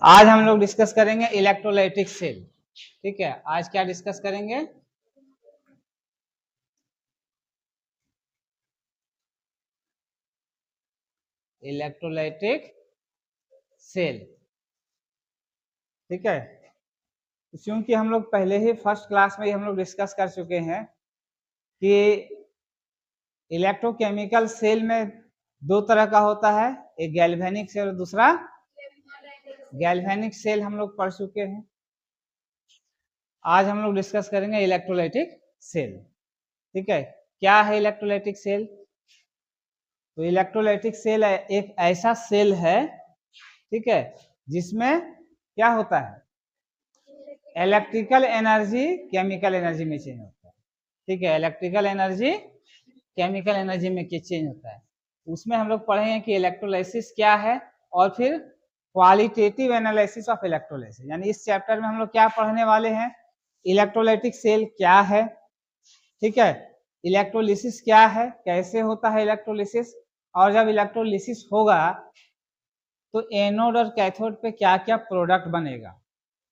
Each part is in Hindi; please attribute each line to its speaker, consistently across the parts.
Speaker 1: आज हम लोग डिस्कस करेंगे इलेक्ट्रोलाइटिक सेल। ठीक है, आज क्या डिस्कस करेंगे? Electrolytic cell. ठीक है, क्योंकि हम लोग पहले ही फर्स्ट क्लास में ही हम लोग डिस्कस कर चुके हैं कि इलेक्ट्रोकेमिकल सेल में दो तरह का होता है, एक गैल्वेनिक सेल और दूसरा गैल्वेनिक सेल हम लोग पढ़ चुके हैं। आज हम लोग डिस्कस करेंगे इलेक्ट्रोलाइटिक सेल। ठीक है, क्या है इलेक्ट्रोलाइटिक सेल? तो इलेक्ट्रोलाइटिक सेल एक ऐसा सेल है, ठीक है, जिसमें क्या होता है, इलेक्ट्रिकल एनर्जी केमिकल एनर्जी में चेंज होता है। ठीक है, इलेक्ट्रिकल एनर्जी केमिकल एनर्जी में चेंज होता है। उसमें हम लोग पढ़ेंगे कि इलेक्ट्रोलाइसिस क्या है और फिर क्वालिटेटिव एनालिसिस ऑफ इलेक्ट्रोलाइसिस। यानी इस चैप्टर में हम लोग क्या पढ़ने वाले हैं, इलेक्ट्रोलाइटिक सेल क्या है, ठीक है, इलेक्ट्रोलिसिस क्या है, कैसे होता है इलेक्ट्रोलिसिस, और जब इलेक्ट्रोलिसिस होगा तो एनोड और कैथोड पे क्या क्या प्रोडक्ट बनेगा।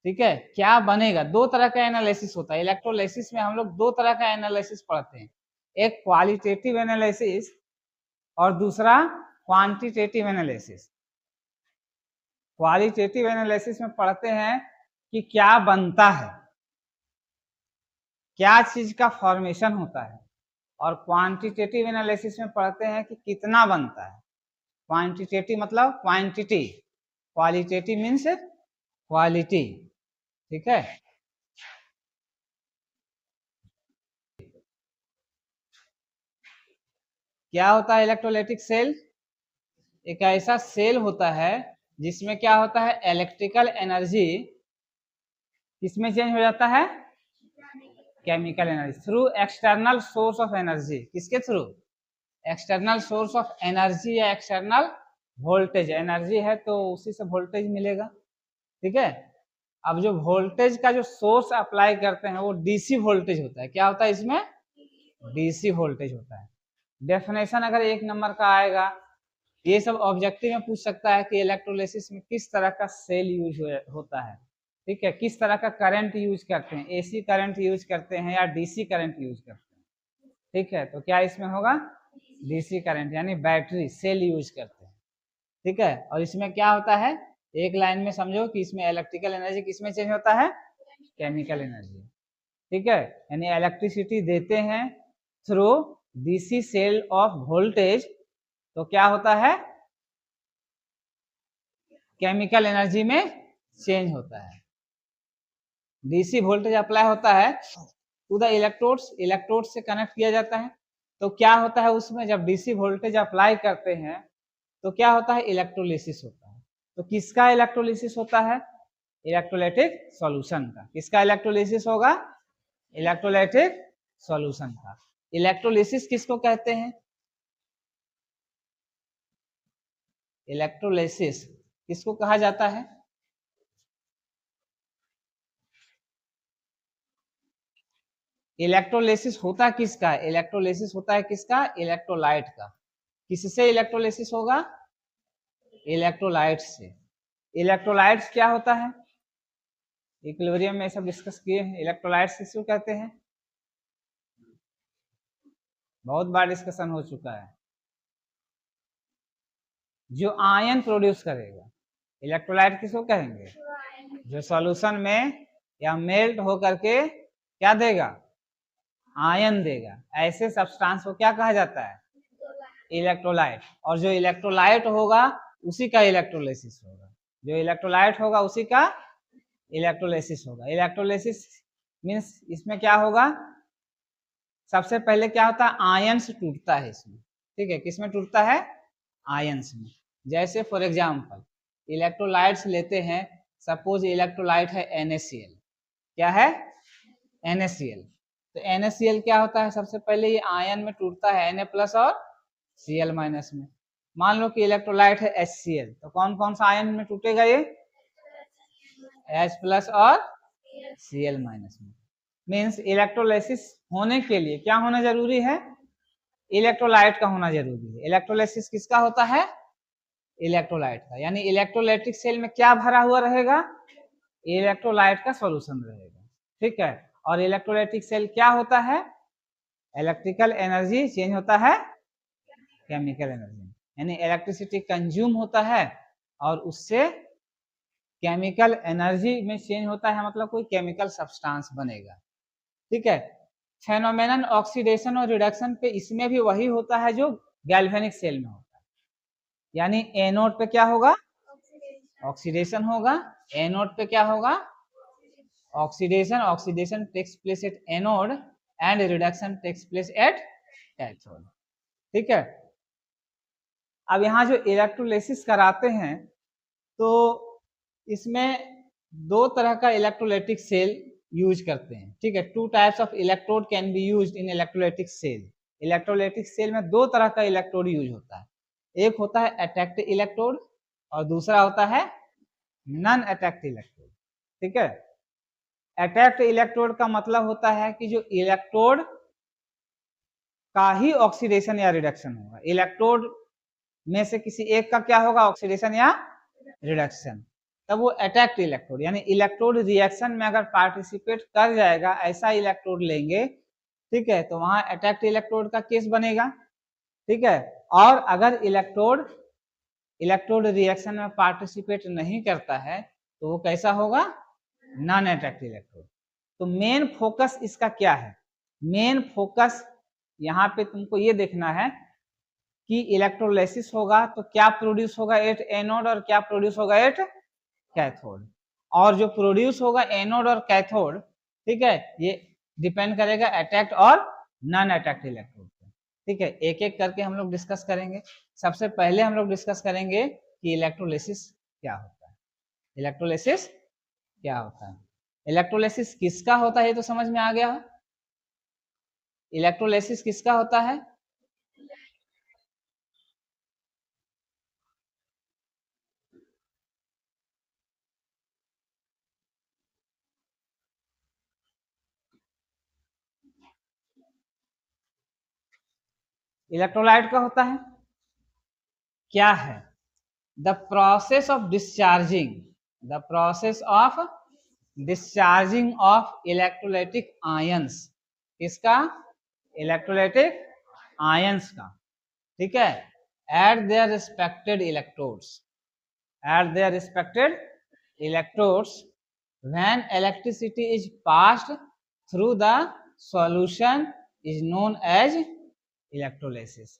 Speaker 1: ठीक है, क्या बनेगा, दो तरह का एनालिसिस होता है इलेक्ट्रोलाइसिस में। हम लोग दो तरह का एनालिसिस पढ़ते हैं, एक क्वालिटेटिव एनालिसिस और दूसरा क्वांटिटेटिव एनालिसिस। क्वालिटेटिव एनालिसिस में पढ़ते हैं कि क्या बनता है, क्या चीज का फॉर्मेशन होता है, और क्वांटिटेटिव एनालिसिस में पढ़ते हैं कि कितना बनता है। क्वांटिटेटिव मतलब क्वांटिटी, क्वालिटेटिव मीन्स क्वालिटी। ठीक है, क्या होता है इलेक्ट्रोलाइटिक सेल? एक ऐसा सेल होता है जिसमें क्या होता है, इलेक्ट्रिकल एनर्जी किसमें चेंज हो जाता है, chemical energy through external source of energy. किसके through? External source of energy या एक्सटर्नल वोल्टेज। एनर्जी है तो उसी से वोल्टेज मिलेगा। ठीक है, अब जो वोल्टेज का जो सोर्स अप्लाई करते हैं वो डीसी वोल्टेज होता है। क्या होता है इसमें? डीसी वोल्टेज होता है। डेफिनेशन अगर एक नंबर का आएगा, ये सब ऑब्जेक्टिव में पूछ सकता है कि इलेक्ट्रोलिसिस में किस तरह का सेल यूज होता है। ठीक है, किस तरह का करंट यूज करते हैं, एसी करंट यूज करते हैं या डीसी करंट यूज करते हैं। ठीक है, तो क्या इसमें होगा, डीसी करंट, यानी बैटरी सेल यूज करते हैं। ठीक है, और इसमें क्या होता है, एक लाइन में समझो कि इसमें इलेक्ट्रिकल एनर्जी किसमें चेंज होता है, केमिकल एनर्जी। ठीक है, यानी इलेक्ट्रिसिटी देते हैं through DC cell of voltage, तो क्या होता है, केमिकल एनर्जी में चेंज होता है। डीसी वोल्टेज अप्लाई होता है टू द इलेक्ट्रोड्स, इलेक्ट्रोड से कनेक्ट किया जाता है। तो क्या होता है उसमें, जब डीसी वोल्टेज अप्लाई करते हैं तो क्या होता है, इलेक्ट्रोलिसिस होता है। तो किसका इलेक्ट्रोलिसिस होता है, इलेक्ट्रोलाइटिक सॉल्यूशन का। किसका इलेक्ट्रोलिसिस होगा, इलेक्ट्रोलाइटिक सॉल्यूशन का। इलेक्ट्रोलिसिस किसको कहते हैं, इलेक्ट्रोलिसिस किसको कहा जाता है? इलेक्ट्रोलिसिस होता किसका है, इलेक्ट्रोलिसिस होता है किसका, इलेक्ट्रोलाइट का। किससे इलेक्ट्रोलिसिस होगा, इलेक्ट्रोलाइट से। इलेक्ट्रोलाइट्स क्या होता है, इक्विलिब्रियम में सब डिस्कस किए हैं। इलेक्ट्रोलाइट्स किसको कहते हैं, बहुत बार डिस्कशन हो चुका है। जो आयन प्रोड्यूस करेगा, इलेक्ट्रोलाइट किसको कहेंगे, जो सॉल्यूशन में या मेल्ट होकर के क्या देगा, आयन देगा। ऐसे सब्सटेंस को क्या कहा जाता है, इलेक्ट्रोलाइट। और जो इलेक्ट्रोलाइट होगा उसी का इलेक्ट्रोलिसिस होगा, जो इलेक्ट्रोलाइट होगा उसी का इलेक्ट्रोलिसिस होगा। इलेक्ट्रोलिसिस मीन्स इसमें क्या होगा, सबसे पहले क्या होता है, आयंस टूटता है इसमें। ठीक है, किसमें टूटता है, आयंस में। जैसे फॉर एग्जांपल इलेक्ट्रोलाइट्स लेते हैं, सपोज इलेक्ट्रोलाइट है NaCl। क्या है, NaCl। तो NaCl क्या होता है, सबसे पहले ये आयन में टूटता है Na+ और Cl- में। मान लो कि इलेक्ट्रोलाइट है HCl, तो कौन कौन सा आयन में टूटेगा, ये H+ और Cl- में। मीन्स इलेक्ट्रोलाइसिस होने के लिए क्या होना जरूरी है, इलेक्ट्रोलाइट का होना जरूरी है। इलेक्ट्रोलाइसिस किसका होता है, इलेक्ट्रोलाइट का, यानी इलेक्ट्रोलाइटिक सेल में क्या भरा हुआ रहेगा, इलेक्ट्रोलाइट का सॉल्यूशन रहेगा, ठीक है। और इलेक्ट्रोलाइटिक सेल क्या होता है, इलेक्ट्रिकल एनर्जी चेंज होता है केमिकल एनर्जी, यानी इलेक्ट्रिसिटी कंज्यूम होता है और उससे केमिकल एनर्जी में चेंज होता है, मतलब कोई केमिकल सब्सटेंस बनेगा, ठीक है। फेनोमेनन ऑक्सीडेशन और रिडक्शन पे इसमें भी वही होता है जो गैल्वेनिक सेल में होता है, यानी एनोड पे क्या होगा, ऑक्सीडेशन होगा, एनोड पे क्या होगा, oxidation, oxidation takes place at anode and reduction takes place at cathode, ठीक है। अब यहाँ जो इलेक्ट्रोलिसिस कराते हैं तो इसमें दो तरह का इलेक्ट्रोलाइटिक सेल यूज करते हैं, ठीक है। Two types of electrode can be used in electrolytic cell. Electrolytic cell में दो तरह का इलेक्ट्रोड यूज होता है, एक होता है अटैक्ट इलेक्ट्रोड और दूसरा होता है नॉन अटैक्ट इलेक्ट्रोड, ठीक है। अटैक्ट इलेक्ट्रोड का मतलब होता है कि जो इलेक्ट्रोड का ही ऑक्सीडेशन या रिडक्शन होगा, इलेक्ट्रोड में से किसी एक का क्या होगा, ऑक्सीडेशन या रिडक्शन, तब वो अटैक्ट इलेक्ट्रोड, यानी इलेक्ट्रोड रिएक्शन में अगर पार्टिसिपेट कर जाएगा ऐसा इलेक्ट्रोड लेंगे, ठीक है, तो वहां अटैक्ट इलेक्ट्रोड का केस बनेगा, ठीक है। और अगर इलेक्ट्रोड रिएक्शन में पार्टिसिपेट नहीं करता है तो वो कैसा होगा, नॉन अटैक्ट इलेक्ट्रोड। तो मेन फोकस इसका क्या है, मेन फोकस यहाँ पे तुमको ये देखना है कि इलेक्ट्रोलाइसिस होगा तो क्या प्रोड्यूस होगा एट एनोड और क्या प्रोड्यूस होगा एट कैथोड, और जो प्रोड्यूस होगा एनोड और कैथोड, ठीक है, ये डिपेंड करेगा अटैक्ट और नॉन अटैक्ट इलेक्ट्रोड पे, ठीक है। एक एक करके हम लोग डिस्कस करेंगे। सबसे पहले हम लोग डिस्कस करेंगे कि इलेक्ट्रोलाइसिस क्या होता है, इलेक्ट्रोलाइसिस क्या होता है, इलेक्ट्रोलाइसिस किसका होता है ये तो समझ में आ गया। इलेक्ट्रोलाइसिस किसका होता है, इलेक्ट्रोलाइट का होता है, क्या है, the process of discharging, the process of discharging of electrolytic ions, किसका, इलेक्ट्रोलाइटिक आयंस का, ठीक है, at their respected electrodes, at their respected electrodes when electricity is passed through the solution is known as electrolysis,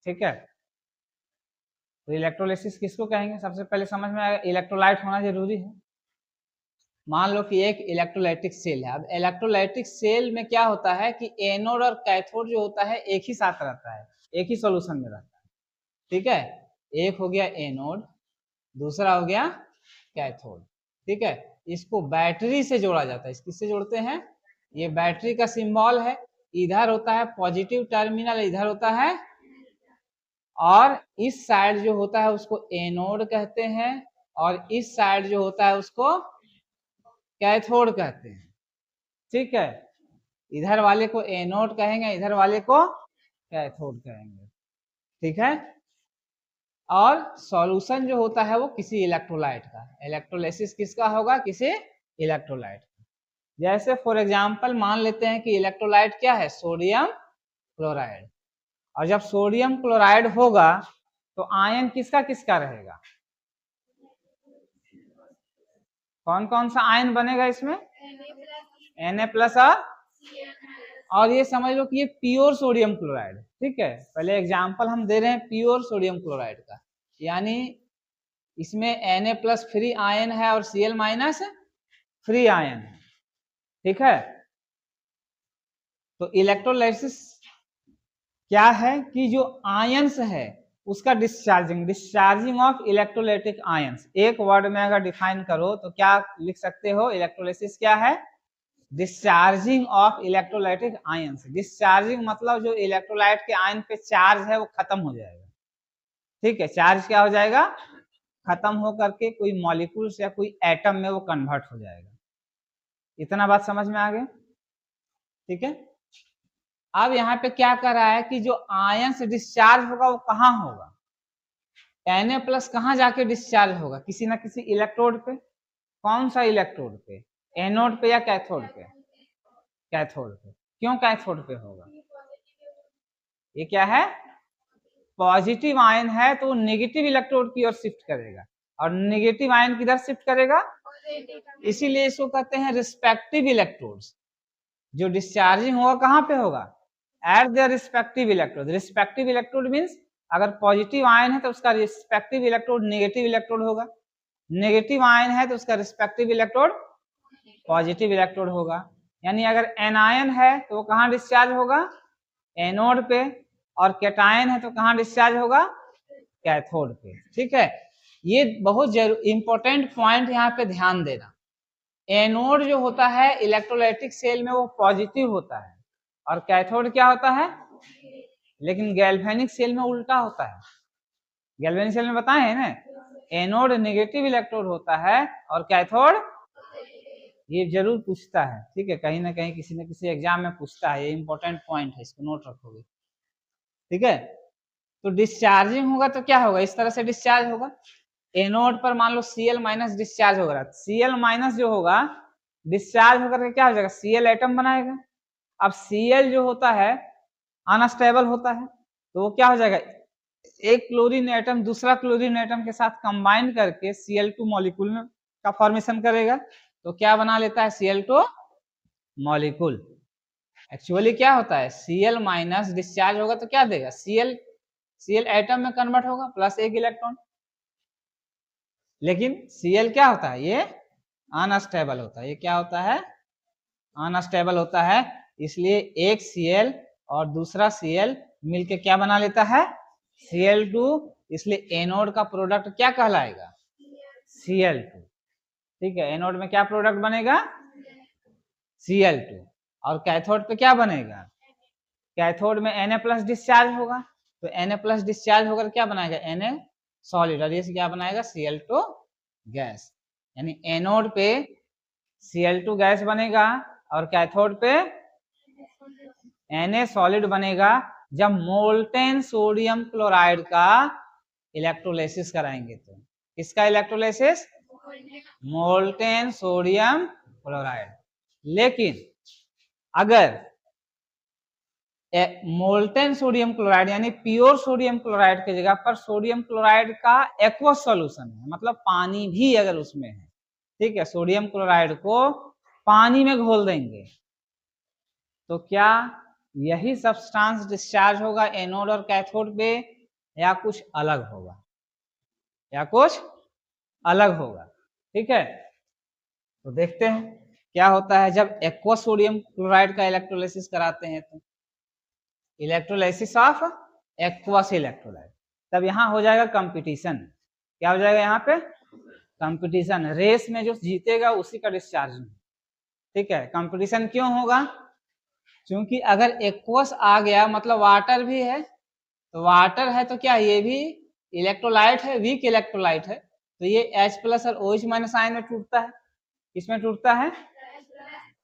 Speaker 1: ठीक है। तो इलेक्ट्रोलाइसिस किसको कहेंगे, सबसे पहले समझ में आएगा इलेक्ट्रोलाइट होना जरूरी है। मान लो कि एक इलेक्ट्रोलाइटिक सेल है, अब इलेक्ट्रोलाइटिक सेल में क्या होता है कि एनोड और कैथोड जो होता है एक ही साथ रहता है, एक ही सॉल्यूशन में रहता है, ठीक है। एक हो गया एनोड, दूसरा हो गया कैथोड, ठीक है। इसको बैटरी से जोड़ा जाता है, किससे जोड़ते हैं, ये बैटरी का सिंबल है, इधर होता है पॉजिटिव टर्मिनल, इधर होता है, और इस साइड जो होता है उसको एनोड कहते हैं और इस साइड जो होता है उसको कैथोड कहते हैं, ठीक है। इधर वाले को एनोड कहेंगे, इधर वाले को कैथोड कहेंगे, ठीक है। और सॉल्यूशन जो होता है वो किसी इलेक्ट्रोलाइट का, इलेक्ट्रोलाइसिस किसका होगा, किसी इलेक्ट्रोलाइट का। जैसे फॉर एग्जांपल मान लेते हैं कि इलेक्ट्रोलाइट क्या है, सोडियम क्लोराइड, और जब सोडियम क्लोराइड होगा तो आयन किसका किसका रहेगा, कौन कौन सा आयन बनेगा इसमें, Na+ और ये समझ लो कि ये प्योर सोडियम क्लोराइड, ठीक है। पहले एग्जांपल हम दे रहे हैं प्योर सोडियम क्लोराइड का, यानी इसमें Na+ फ्री आयन है और Cl- फ्री आयन है, ठीक है। तो इलेक्ट्रोलाइसिस क्या है कि जो आयंस है उसका डिस्चार्जिंग ऑफ इलेक्ट्रोलाइटिक आयंस, एक वर्ड में अगर डिफाइन करो तो क्या लिख सकते हो, इलेक्ट्रोलाइसिस क्या है, discharging of electrolytic ions. Discharging मतलब जो इलेक्ट्रोलाइट के आयन पे चार्ज है वो खत्म हो जाएगा, ठीक है, चार्ज क्या हो जाएगा, खत्म हो करके कोई मॉलिक्यूल्स या कोई एटम में वो कन्वर्ट हो जाएगा। इतना बात समझ में आ गया, ठीक है। अब यहाँ पे क्या कर रहा है कि जो आयन से डिस्चार्ज होगा वो कहाँ होगा, Na+ कहाँ जाके डिस्चार्ज होगा? किसी ना किसी इलेक्ट्रोड पे। कौन सा इलेक्ट्रोड पे? एनोड पे या कैथोड पे? कैथोड पे। क्यों कैथोड पे होगा? ये क्या है? पॉजिटिव आयन है तो नेगेटिव इलेक्ट्रोड की ओर शिफ्ट करेगा, और नेगेटिव आयन किधर शिफ्ट करेगा? इसीलिए इसको कहते हैं रिस्पेक्टिव इलेक्ट्रोड्स। जो डिस्चार्जिंग होगा कहाँ पे होगा? Eight their respective electrode. Respective electrode means अगर पॉजिटिव आयन है तो उसका रिस्पेक्टिव इलेक्ट्रोड नेगेटिव इलेक्ट्रोड होगा, नेगेटिव आयन है तो उसका रिस्पेक्टिव इलेक्ट्रोड पॉजिटिव इलेक्ट्रोड होगा। यानी अगर एनायन है तो वो कहाँ डिस्चार्ज होगा? एनोड पे, और कैटायन है तो कहाँ डिस्चार्ज होगा? कैथोड पे। ठीक है, ये बहुत इंपॉर्टेंट पॉइंट यहाँ पे ध्यान देना। एनोड जो होता है इलेक्ट्रोलाइटिक सेल में वो पॉजिटिव होता है, और कैथोड क्या होता है? लेकिन गैल्वेनिक सेल में उल्टा होता है। गैल्वेनिक सेल में बताए हैं ना, एनोड नेगेटिव इलेक्ट्रोड होता है और कैथोड, ये जरूर पूछता है, ठीक है, कहीं ना कहीं किसी न किसी एग्जाम में पूछता है, ये इंपॉर्टेंट पॉइंट है, इसको नोट रखोगे। ठीक है, तो डिस्चार्जिंग होगा तो क्या होगा? इस तरह से डिस्चार्ज होगा। एनोड पर मान लो Cl- डिस्चार्ज हो रहा है, Cl- जो होगा डिस्चार्ज होकर के क्या हो जाएगा? Cl एटम बनाएगा। अब Cl जो होता है अनस्टेबल होता है, तो वो क्या हो जाएगा? एक क्लोरीन एटम दूसरा क्लोरीन एटम के साथ कंबाइन करके Cl2 मॉलिक्यूल में का फॉर्मेशन करेगा, तो क्या बना लेता है? Cl2 molecule. एक्चुअली क्या होता है? Cl- डिस्चार्ज होगा तो क्या देगा? Cl एटम में कन्वर्ट होगा प्लस एक इलेक्ट्रॉन। लेकिन Cl क्या होता है? ये अनस्टेबल होता है। ये क्या होता है? अनस्टेबल होता है। इसलिए एक Cl और दूसरा Cl मिलके क्या बना लेता है? Cl2। इसलिए एनोड का प्रोडक्ट क्या कहलाएगा? Cl2। ठीक है, एनोड में क्या प्रोडक्ट बनेगा? Cl2। और कैथोड पे क्या बनेगा? कैथोड में Na+ डिस्चार्ज होगा, तो Na+ डिस्चार्ज होकर क्या बनाएगा? Na सॉलिड, और ये क्या बनाएगा? Cl2 gas. यानी एनोड पे Cl2 गैस बनेगा और कैथोड पे Na सॉलिड बनेगा जब मोल्टेन सोडियम क्लोराइड का इलेक्ट्रोलाइसिस कराएंगे। तो किसका इलेक्ट्रोलाइसिस? Molten sodium chloride. लेकिन अगर मोल्टेन सोडियम क्लोराइड यानी प्योर सोडियम क्लोराइड की जगह पर सोडियम क्लोराइड का एक्वस सॉल्यूशन है, मतलब पानी भी अगर उसमें है, ठीक है, सोडियम क्लोराइड को पानी में घोल देंगे, तो क्या यही सब्सटेंस डिस्चार्ज होगा एनोड और कैथोड पे, या कुछ अलग होगा? या कुछ अलग होगा। ठीक है, तो देखते हैं क्या होता है जब एक्वस सोडियम क्लोराइड का इलेक्ट्रोलाइसिस कराते हैं। तो इलेक्ट्रोलाइसिस ऑफ एक्वस इलेक्ट्रोलाइट, तब यहाँ हो जाएगा कंपटीशन। क्या हो जाएगा यहाँ पे? कंपटीशन। रेस में जो जीतेगा उसी का डिस्चार्ज। ठीक है, कंपटीशन क्यों होगा? क्योंकि अगर एक्वस आ गया मतलब वाटर भी है, तो वाटर है तो क्या ये भी इलेक्ट्रोलाइट है, वीक इलेक्ट्रोलाइट है, तो ये H+ और OH- आयन में टूटता है। किसमें टूटता है?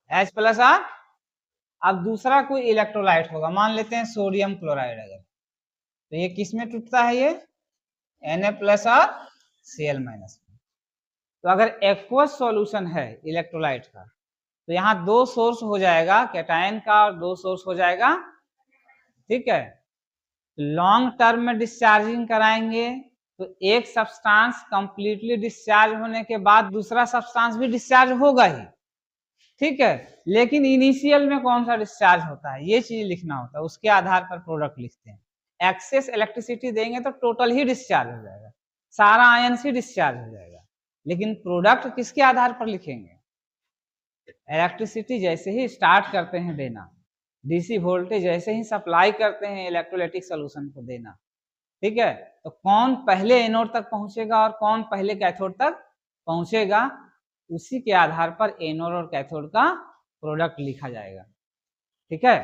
Speaker 1: H+ और अब दूसरा कोई इलेक्ट्रोलाइट होगा, मान लेते हैं सोडियम क्लोराइड, अगर तो ये किस में टूटता है? ये Na+ और Cl-। तो अगर एक्वस सॉल्यूशन है इलेक्ट्रोलाइट का, तो यहाँ दो सोर्स हो जाएगा कैटायन का और दो सोर्स हो जाएगा। ठीक है, लॉन्ग टर्म में डिस्चार्जिंग कराएंगे तो एक सब्सटेंस कंप्लीटली डिस्चार्ज होने के बाद दूसरा सब्सटेंस भी डिस्चार्ज होगा ही। ठीक है, लेकिन इनिशियल में कौन सा डिस्चार्ज होता है ये चीज लिखना होता है, उसके आधार पर प्रोडक्ट लिखते हैं। एक्सेस इलेक्ट्रिसिटी देंगे तो टोटल ही डिस्चार्ज हो जाएगा, सारा आयन से डिस्चार्ज हो जाएगा, लेकिन प्रोडक्ट किसके आधार पर लिखेंगे? इलेक्ट्रिसिटी जैसे ही स्टार्ट करते हैं देना, डीसी वोल्टेज जैसे ही सप्लाई करते हैं इलेक्ट्रोलाइटिक सॉल्यूशन को देना, ठीक है, तो कौन पहले एनोड तक पहुंचेगा और कौन पहले कैथोड तक पहुंचेगा, उसी के आधार पर एनोड और कैथोड का प्रोडक्ट लिखा जाएगा। ठीक है,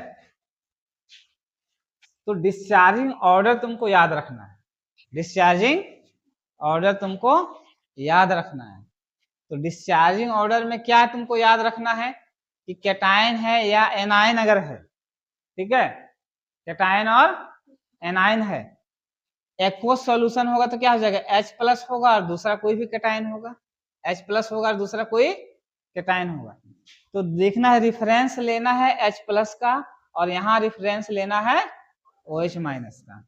Speaker 1: तो डिस्चार्जिंग ऑर्डर तुमको याद रखना है, डिस्चार्जिंग ऑर्डर तुमको याद रखना है। तो डिस्चार्जिंग ऑर्डर में क्या तुमको याद रखना है कि कैटायन है या एनायन अगर है, ठीक है, कैटायन और एनायन है एक्वस सॉल्यूशन होगा तो क्या हो जाएगा, H प्लस होगा और दूसरा कोई भी कैटायन होगा, H प्लस होगा और दूसरा कोई कैटायन होगा। तो देखना है, रेफरेंस लेना है H प्लस का और यहाँ रेफरेंस लेना है OH माइनस का।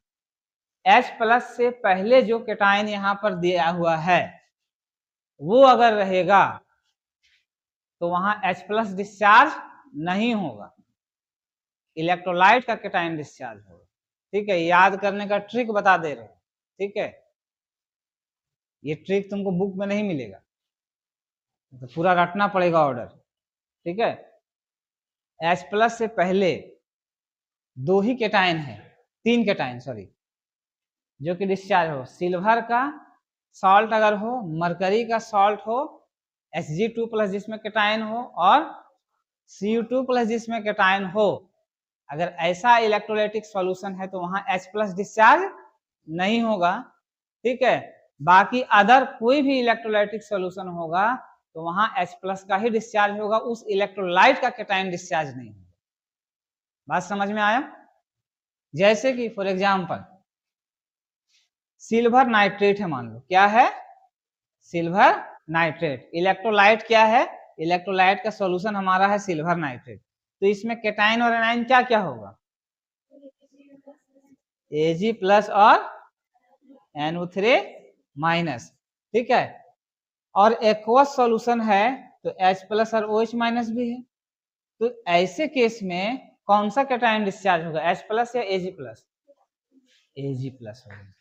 Speaker 1: H प्लस से पहले जो कैटायन यहाँ पर दिया हुआ है वो अगर रहेगा तो वहां H प्लस डिस्चार्ज नहीं होगा, इलेक्ट्रोलाइट का कैटायन डिस्चार्ज होगा। ठीक है, याद करने का ट्रिक बता दे रहे हैं। ठीक है, ये ट्रिक तुमको बुक में नहीं मिलेगा, तो पूरा रटना पड़ेगा ऑर्डर। ठीक है, H प्लस से पहले दो ही कैटायन है, तीन कैटायन सॉरी, जो कि डिस्चार्ज हो। सिल्वर का सॉल्ट अगर हो, मरकरी का सॉल्ट हो, Hg2 प्लस जिसमें कैटायन हो, और Cu2 प्लस जिसमें कैटायन हो, अगर ऐसा इलेक्ट्रोलाइटिक सॉल्यूशन है तो वहां H प्लस डिस्चार्ज नहीं होगा। ठीक है, बाकी अदर कोई भी इलेक्ट्रोलाइटिक सॉल्यूशन होगा तो वहां H प्लस का ही डिस्चार्ज होगा, उस इलेक्ट्रोलाइट का कैटायन डिस्चार्ज नहीं होगा। बात समझ में आया? जैसे कि फॉर एग्जांपल सिल्वर नाइट्रेट है, मान लो क्या है, सिल्वर नाइट्रेट। इलेक्ट्रोलाइट क्या है, इलेक्ट्रोलाइट का सॉल्यूशन हमारा है सिल्वर नाइट्रेट। तो इसमें कैटायन और एनायन क्या क्या होगा, Ag प्लस और NO3 माइनस। ठीक है, और एक्वस सॉल्यूशन है तो H प्लस और OH माइनस भी है। तो ऐसे केस में कौन सा कैटायन डिस्चार्ज होगा, H प्लस या Ag प्लस? Ag प्लस होगा।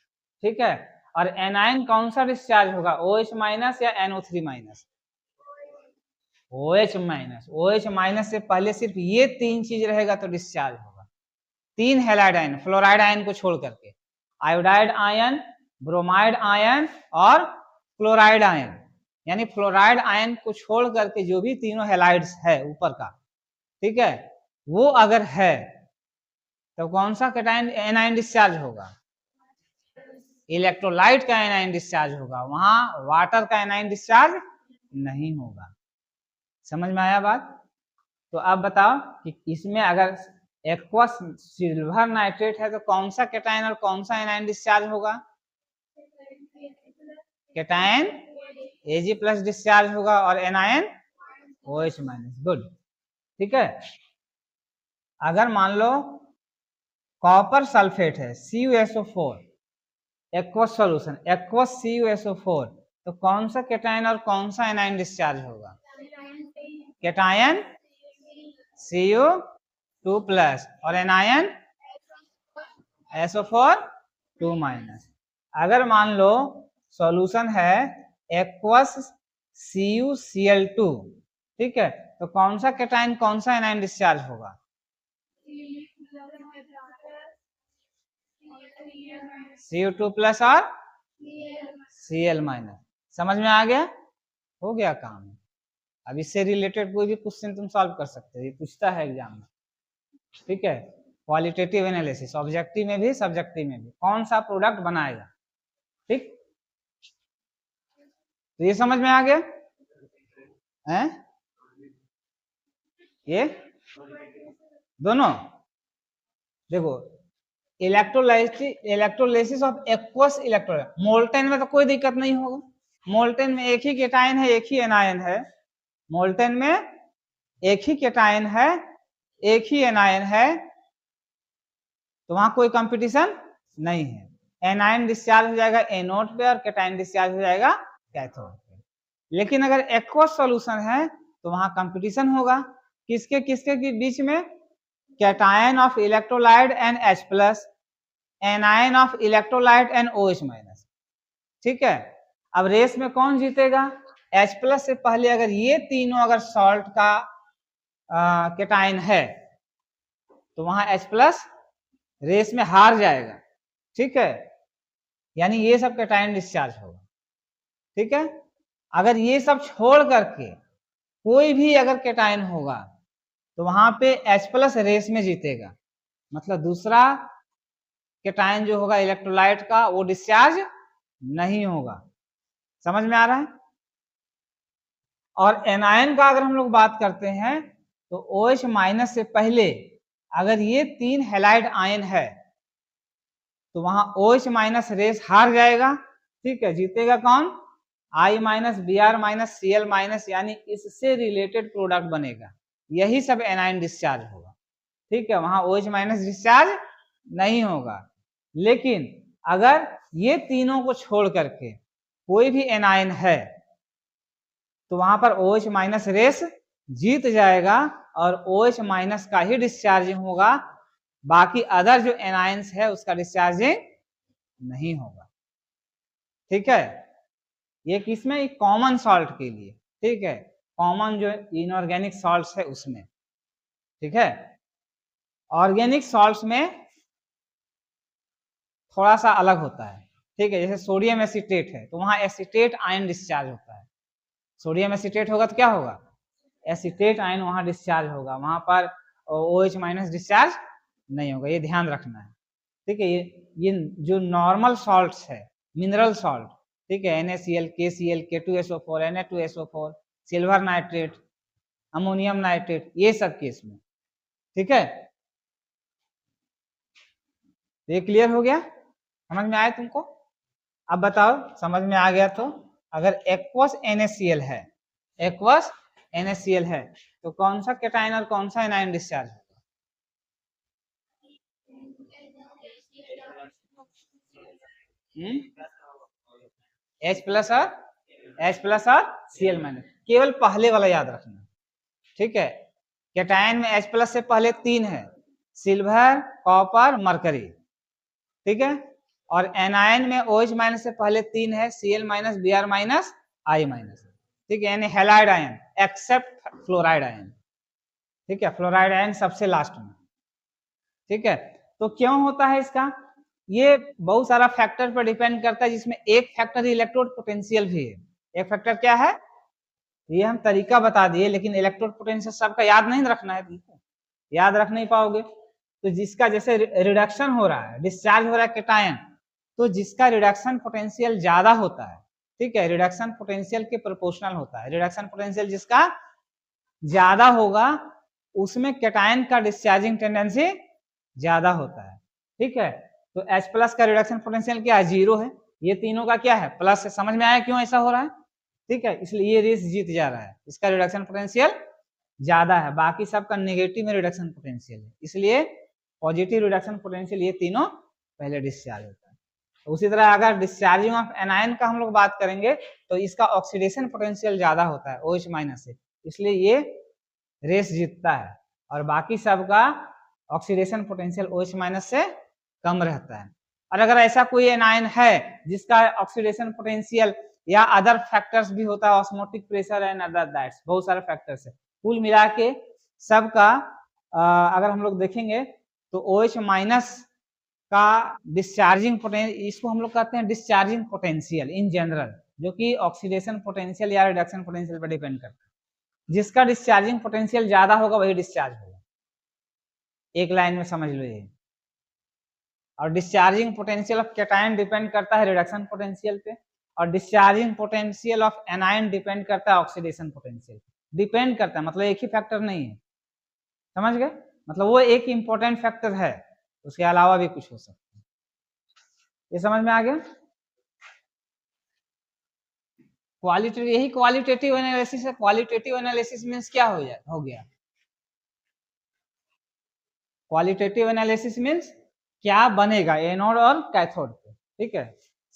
Speaker 1: ठीक है, और एनायन कौन सा डिस्चार्ज होगा, OH माइनस या NO3 minus? OH minus. OH minus से पहले सिर्फ ये तीन चीज रहेगा तो डिस्चार्ज होगा, तीन हैलाइड आयन, फ्लोराइड आयन को छोड़ करके, आयोडाइड आयन, ब्रोमाइड आयन और क्लोराइड आयन। यानी फ्लोराइड आयन को छोड़ करके जो भी तीनों हैलाइड्स है ऊपर का, ठीक है, वो अगर है तो कौन सा कैटायन एनायन डिस्चार्ज होगा, इलेक्ट्रोलाइट का एनायन डिस्चार्ज होगा, वहां वाटर का एनायन डिस्चार्ज नहीं होगा। समझ में आया बात? तो अब बताओ कि इसमें अगर एक्वस सिल्वर नाइट्रेट है तो कौन सा कैटायन और कौन सा एनायन डिस्चार्ज होगा, कैटायन Ag प्लस डिस्चार्ज होगा और एनायन OH माइनस। गुड। ठीक है, अगर मान लो कॉपर सल्फेट है CuSO4 aqueous solution, aqueous CuSO4, तो कौन सा कैटायन और कौन सा एनायन डिस्चार्ज होगा, कैटायन Cu2 प्लस और एनायन SO4 2 माइनस। अगर मान लो सॉल्यूशन है एक्वस CuCl2, ठीक है, तो कौन सा कैटायन कौन सा एनायन डिस्चार्ज होगा, Cu2 प्लस और Cl माइनस। समझ में आ गया? हो गया काम। अब इससे रिलेटेड कोई भी क्वेश्चन तुम सॉल्व कर सकते हो, ये पूछता है एग्जाम में। ठीक है, क्वालिटेटिव एनालिसिस, ऑब्जेक्टिव में भी सब्जेक्टिव में भी, कौन सा प्रोडक्ट बनाएगा। ठीक, तो ये समझ में आ गया है? ये दोनों देखो, electrolysis of aqueous electrolyte, molten में तो कोई दिक्कत नहीं होगा, मोल्टेन में एक ही कैटायन है, एक ही एनायन है, मोल्टेन में एक ही कैटायन है, एक ही एनायन है, तो वहां कोई कंपटीशन नहीं है। एनायन डिस्चार्ज हो जाएगा एनोड पे और कैटायन डिस्चार्ज हो जाएगा कैथोड पे। लेकिन अगर एक्वस सॉल्यूशन है तो वहां कंपटीशन होगा, किसके किसके के बीच में, cation of electrolyte and H plus, anion of electrolyte and OH minus. ठीक है, अब रेस में कौन जीतेगा, H प्लस से पहले अगर ये तीनों अगर सॉल्ट का कैटायन है तो वहां H प्लस रेस में हार जाएगा। ठीक है, यानी ये सब कैटायन डिस्चार्ज होगा। ठीक है, अगर ये सब छोड़ करके कोई भी अगर कैटायन होगा तो वहां पे H प्लस रेस में जीतेगा, मतलब दूसरा कैटायन जो होगा इलेक्ट्रोलाइट का वो डिस्चार्ज नहीं होगा। समझ में आ रहा है? और एनायन का अगर हम लोग बात करते हैं तो OH माइनस से पहले अगर ये तीन हैलाइड आयन है तो वहां OH माइनस रेस हार जाएगा, ठीक है, जीतेगा कौन, I minus Br minus Cl minus, यानी इससे रिलेटेड प्रोडक्ट बनेगा, यही सब एनायन डिस्चार्ज होगा, ठीक है, वहां OH माइनस डिस्चार्ज नहीं होगा। लेकिन अगर ये तीनों को छोड़ करके कोई भी एनायन है तो वहां पर OH माइनस रेस जीत जाएगा और OH माइनस का ही डिस्चार्जिंग होगा, बाकी अदर जो एनायंस है उसका डिस्चार्जिंग नहीं होगा, ठीक है। ये किसमें, एक कॉमन सॉल्ट के लिए, ठीक है, कॉमन जो इनऑर्गेनिक सॉल्ट्स है उसमें, ठीक है। ऑर्गेनिक सॉल्ट्स में थोड़ा सा अलग होता है, ठीक है, जैसे सोडियम एसीटेट है तो वहां एसीटेट आयन डिस्चार्ज होता है, सोडियम एसीटेट होगा तो क्या होगा, एसीटेट आयन वहां डिस्चार्ज होगा, वहां पर OH माइनस डिस्चार्ज नहीं होगा, ये ध्यान रखना है, ठीक है। ये जो नॉर्मल सॉल्ट्स है, मिनरल सॉल्ट, ठीक है, NaCl, KCl, K2SO4, Na2SO4, silver nitrate, ammonium nitrate, ये सब केस में, ठीक है। ये क्लियर हो गया, समझ में आया तुमको? अब बताओ, समझ में आ गया तो अगर एक्वस NaCl है, एक्वस NaCl है तो कौन सा कैटायन और कौन सा एनायन डिस्चार्ज होगा? H प्लस और Cl माइनस, केवल पहले वाला याद रखना, ठीक है। कैटायन में H प्लस से पहले 3 है, सिल्वर, कॉपर, मरकरी, ठीक है, और एनायन में OH माइनस से पहले 3 है, Cl minus, Br minus, I minus, ठीक है, यानी halide ion except fluoride ion, ठीक है, फ्लोराइड आयन सबसे लास्ट में, ठीक है। तो क्यों होता है इसका, ये बहुत सारा फैक्टर पर डिपेंड करता है, जिसमें एक फैक्टर इलेक्ट्रोड पोटेंशियल भी है। एक फैक्टर क्या है, ये हम तरीका बता दिए, लेकिन इलेक्ट्रोड पोटेंशियल सबका याद नहीं रखना है तुमको, याद रख नहीं पाओगे। तो जिसका जैसे रिडक्शन हो रहा है, डिस्चार्ज हो रहा है कैटायन, तो जिसका रिडक्शन पोटेंशियल ज्यादा होता है, ठीक है, रिडक्शन पोटेंशियल के प्रोपोर्शनल होता है, रिडक्शन पोटेंशियल जिसका ज्यादा होगा उसमें कैटायन का डिस्चार्जिंग टेंडेंसी ज्यादा होता है, ठीक है। तो H प्लस का रिडक्शन पोटेंशियल क्या है, 0 है, ये तीनों का क्या है, प्लस है, समझ में आया क्यों ऐसा हो रहा है, ठीक है, इसलिए ये रेस जीत जा रहा है, इसका रिडक्शन पोटेंशियल ज्यादा है, बाकी सबका नेगेटिव में रिडक्शन पोटेंशियल है, इसलिए पॉजिटिव रिडक्शन पोटेंशियल ये तीनों पहले डिस्चार्ज होता है। तो उसी तरह अगर डिस्चार्जिंग ऑफ एनायन का हम लोग बात करेंगे तो इसका ऑक्सीडेशन पोटेंशियल ज्यादा होता है OH माइनस से, इसलिए ये रेस जीतता है, और बाकी सबका ऑक्सीडेशन पोटेंशियल OH माइनस से कम रहता है। और अगर ऐसा कोई एनायन है जिसका ऑक्सीडेशन पोटेंशियल या अदर फैक्टर्स भी होता है, osmotic pressure and other that's, बहुत सारे फैक्टर्स है, कुल मिला के सबका अगर हम लोग देखेंगे तो OH माइनस का डिस्चार्जिंग पोटेंशियल, इसको हम लोग कहते हैं डिस्चार्जिंग पोटेंशियल इन जनरल, जो कि ऑक्सीडेशन पोटेंशियल या रिडक्शन पोटेंशियल पर डिपेंड करता है। जिसका डिस्चार्जिंग पोटेंशियल ज्यादा होगा वही डिस्चार्ज होगा, एक लाइन में समझ लो ये। और discharging potential of cation depend करता है रिडक्शन पोटेंशियल पे, और discharging potential of anion depend करता है ऑक्सीडेशन पोटेंशियल, डिपेंड करता है, मतलब एक ही फैक्टर नहीं है, समझ गए, मतलब वो एक इंपॉर्टेंट फैक्टर है, उसके अलावा भी कुछ हो सकता है। ये समझ में आ गया, क्वालिटेटिव, यही क्वालिटेटिव एनालिसिस है। क्वालिटेटिव एनालिसिस मींस क्या हो गया, क्वालिटेटिव एनालिसिस मींस क्या बनेगा एनोड और कैथोड पे, ठीक है,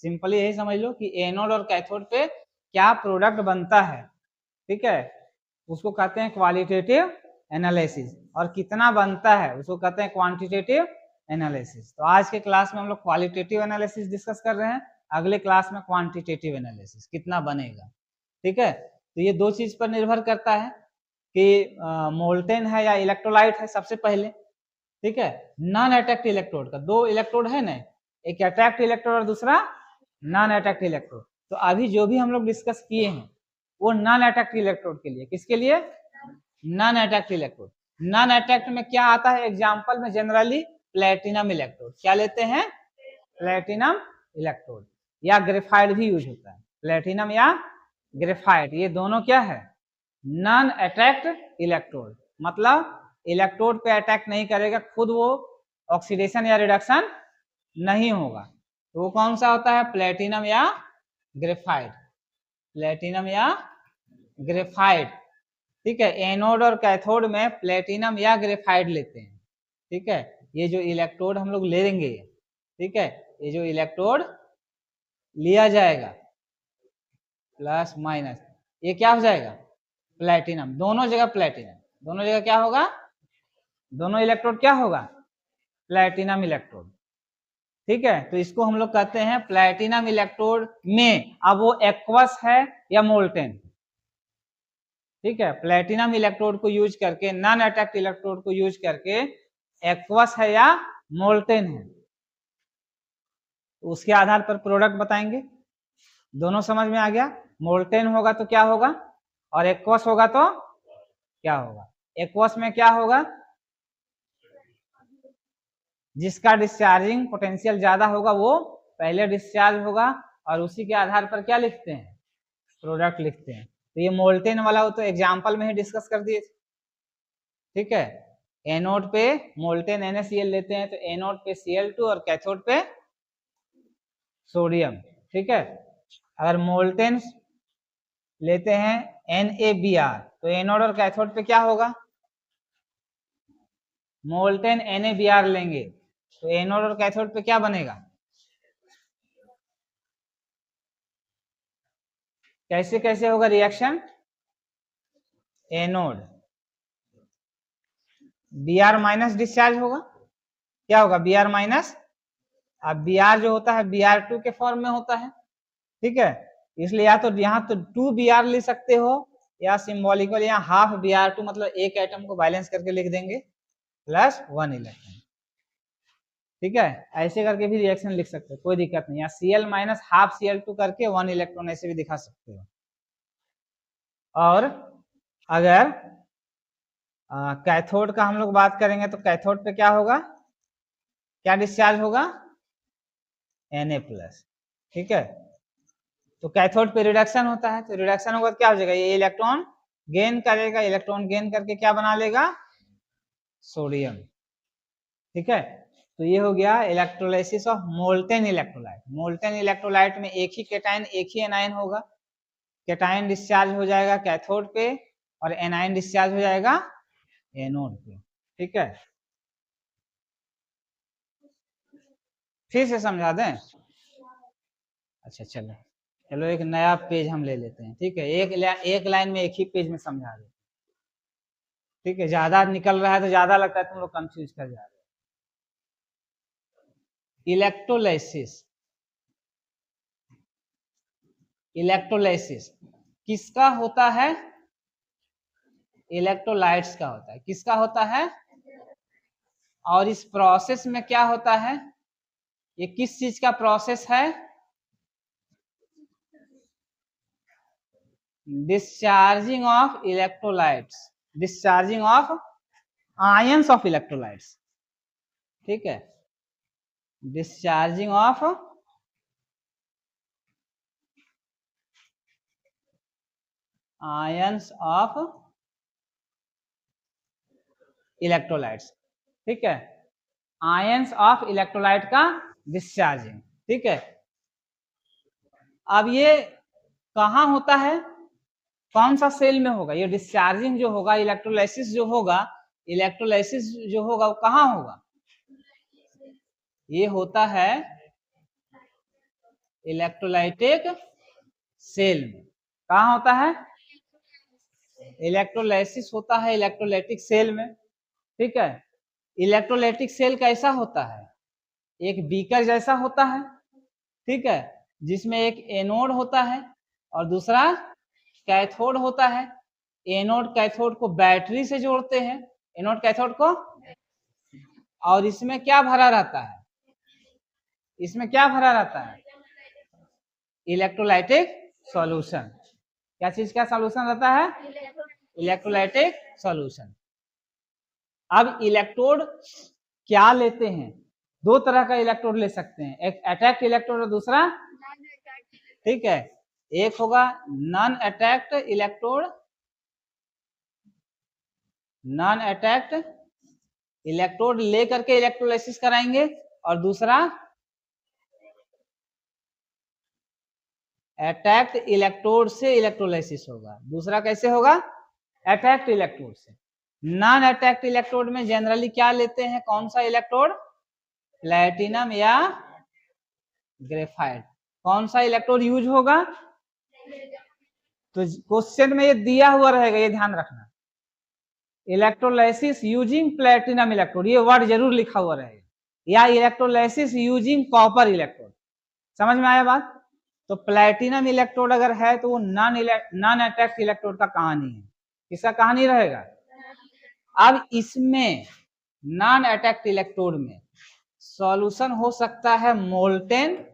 Speaker 1: सिंपली यही समझ लो कि एनोड और कैथोड पे क्या प्रोडक्ट बनता है, ठीक है, उसको कहते हैं क्वालिटेटिव एनालिसिस, और कितना बनता है उसको कहते हैं क्वांटिटेटिव एनालिसिस। तो आज के क्लास में हम लोग क्वालिटेटिव एनालिसिस डिस्कस कर रहे हैं, अगले क्लास में क्वांटिटेटिव एनालिसिस, कितना बनेगा, ठीक है। तो ये दो चीज पर निर्भर करता है कि मोल्टेन है या इलेक्ट्रोलाइट है, सबसे पहले, ठीक है। नॉन अटैक्ट इलेक्ट्रोड का दो इलेक्ट्रोड है ना, एक अटैक्ट इलेक्ट्रोड और दूसरा नॉन अटैक्ट इलेक्ट्रोड, तो अभी जो भी हम लोग डिस्कस किए हैं वो नॉन अटैक्ट इलेक्ट्रोड के लिए, किसके लिए, non attacked electrode. Non attacked में क्या आता है, एग्जांपल में जनरली प्लेटिनम इलेक्ट्रोड, क्या लेते हैं, प्लेटिनम इलेक्ट्रोड, या ग्रेफाइट भी यूज होता है, प्लेटिनम या ग्रेफाइट, ये दोनों क्या है, नॉन अटैक्ट इलेक्ट्रोड, मतलब इलेक्ट्रोड पे अटैक नहीं करेगा, खुद वो ऑक्सीडेशन या रिडक्शन नहीं होगा। तो वो कौन सा होता है? प्लेटिनम या ग्रेफाइट, प्लेटिनम या ग्रेफाइट। ठीक है, एनोड और कैथोड में प्लेटिनम या ग्रेफाइट लेते हैं। ठीक है, ये जो इलेक्ट्रोड हम लोग ले लेंगे, ठीक है, ये जो इलेक्ट्रोड लिया जाएगा प्लस माइनस, ये क्या हो जाएगा? प्लेटिनम। दोनों जगह प्लेटिनम, दोनों जगह क्या होगा? दोनों इलेक्ट्रोड क्या होगा? Platinum electrode. ठीक है, तो इसको हम लोग कहते हैं प्लेटिनम इलेक्ट्रोड में, अब वो एक्वस है या मोल्टेन। ठीक है, प्लेटिनम इलेक्ट्रोड को यूज करके, नॉन अटैक्ट इलेक्ट्रोड को यूज करके एक्वस है या मोल्टेन है, तो उसके आधार पर प्रोडक्ट बताएंगे। दोनों समझ में आ गया? मोल्टेन होगा तो क्या होगा और एक्वस होगा तो क्या होगा? एक्वस में क्या होगा? जिसका डिस्चार्जिंग पोटेंशियल ज्यादा होगा वो पहले डिस्चार्ज होगा, और उसी के आधार पर क्या लिखते हैं? प्रोडक्ट लिखते हैं। तो ये मोल्टेन वाला वो तो एग्जाम्पल में ही डिस्कस कर दिए थे। ठीक है, एनोड पे मोल्टेन NaCl लेते हैं तो एनोड पे Cl2 और कैथोड पे सोडियम। ठीक है, अगर मोल्टेन लेते हैं NaBr तो एनोड और कैथोड पे क्या होगा? मोल्टेन NaBr लेंगे तो एनोड और कैथोड पे क्या बनेगा? कैसे कैसे होगा reaction? Anode Br minus discharge होगा, क्या होगा? Br minus. अब Br जो होता है Br2 के फॉर्म में होता है। ठीक है, इसलिए या तो यहाँ तो 2Br ले सकते हो, या सिंबॉलिकल यहाँ हाफ Br2 मतलब एक एटम को बैलेंस करके लिख देंगे प्लस 1 इलेक्ट्रॉन। ठीक है, ऐसे करके भी रिएक्शन लिख सकते हो, कोई दिक्कत नहीं। या Cl माइनस हाफ Cl2 करके 1 इलेक्ट्रॉन ऐसे भी दिखा सकते हो। और अगर कैथोड का हम लोग बात करेंगे तो कैथोड पे क्या होगा? क्या डिस्चार्ज होगा? Na+। ठीक है, तो कैथोड पे रिडक्शन होता है, तो रिडक्शन होगा तो क्या हो जाएगा? ये इलेक्ट्रॉन गेन करेगा, इलेक्ट्रॉन गेन करके क्या बना लेगा? सोडियम। ठीक है, तो ये हो गया electrolysis of molten electrolyte. Molten electrolyte में एक ही केटाइन एक ही एनायन होगा, केटाइन डिस्चार्ज हो जाएगा कैथोड पे और एनायन डिस्चार्ज हो जाएगा एनोड पे। ठीक है, फिर से समझा दें? अच्छा चलो चलो, एक नया पेज हम ले लेते हैं। ठीक है, एक लाइन में एक ही पेज में समझा दे। ठीक है, ज्यादा निकल रहा है तो ज्यादा लगता है तुम लोग कंफ्यूज कर जा रहे हो। इलेक्ट्रोलाइसिस, इलेक्ट्रोलाइसिस किसका होता है? इलेक्ट्रोलाइट्स का होता है। किसका होता है? और इस प्रोसेस में क्या होता है? ये किस चीज का प्रोसेस है? Discharging of electrolytes, discharging of ions of electrolytes. ठीक है, discharging of ions of electrolytes. ठीक है, आयंस ऑफ इलेक्ट्रोलाइट का डिस्चार्जिंग। ठीक है, अब ये कहाँ होता है? कौन सा सेल में होगा? ये डिस्चार्जिंग जो होगा, इलेक्ट्रोलाइसिस जो होगा, इलेक्ट्रोलाइसिस जो होगा वो कहाँ होगा? ये होता है इलेक्ट्रोलाइटिक सेल में। कहाँ होता है? इलेक्ट्रोलाइसिस होता है इलेक्ट्रोलाइटिक सेल में। ठीक है, इलेक्ट्रोलाइटिक सेल कैसा होता है? एक बीकर जैसा होता है। ठीक है, जिसमें एक एनोड होता है और दूसरा कैथोड होता है। एनोड कैथोड को बैटरी से जोड़ते हैं, एनोड कैथोड को, और इसमें क्या भरा रहता है? इसमें क्या भरा रहता है? Electrolytic solution. क्या चीज का सॉल्यूशन रहता है? Electrolytic solution. अब इलेक्ट्रोड क्या लेते हैं? दो तरह का इलेक्ट्रोड ले सकते हैं, एक अटैक्ट इलेक्ट्रोड और दूसरा, ठीक है, एक होगा non attacked electrode, non attacked electrode लेकर के इलेक्ट्रोलाइसिस कराएंगे, और दूसरा अटैक्ड इलेक्ट्रोड से इलेक्ट्रोलाइसिस होगा। दूसरा कैसे होगा? अटैक्ड इलेक्ट्रोड से। नॉन अटैक्ड इलेक्ट्रोड में जनरली क्या लेते हैं? कौन सा इलेक्ट्रोड? प्लैटिनम या ग्रेफाइट। कौन सा इलेक्ट्रोड यूज होगा? तो क्वेश्चन में ये दिया हुआ रहेगा, ये ध्यान रखना, इलेक्ट्रोलाइसिस यूजिंग प्लैटिनम इलेक्ट्रोड, ये वर्ड जरूर लिखा हुआ रहेगा, या इलेक्ट्रोलाइसिस यूजिंग कॉपर इलेक्ट्रोड। समझ में आया बात? तो प्लैटिनम इलेक्ट्रोड अगर है तो वो नॉन अटैक्ड इलेक्ट्रोड का कहानी है। किसका कहानी रहेगा? अब इसमें नॉन अटैक्ड इलेक्ट्रोड में सॉल्यूशन हो सकता है मोल्टेन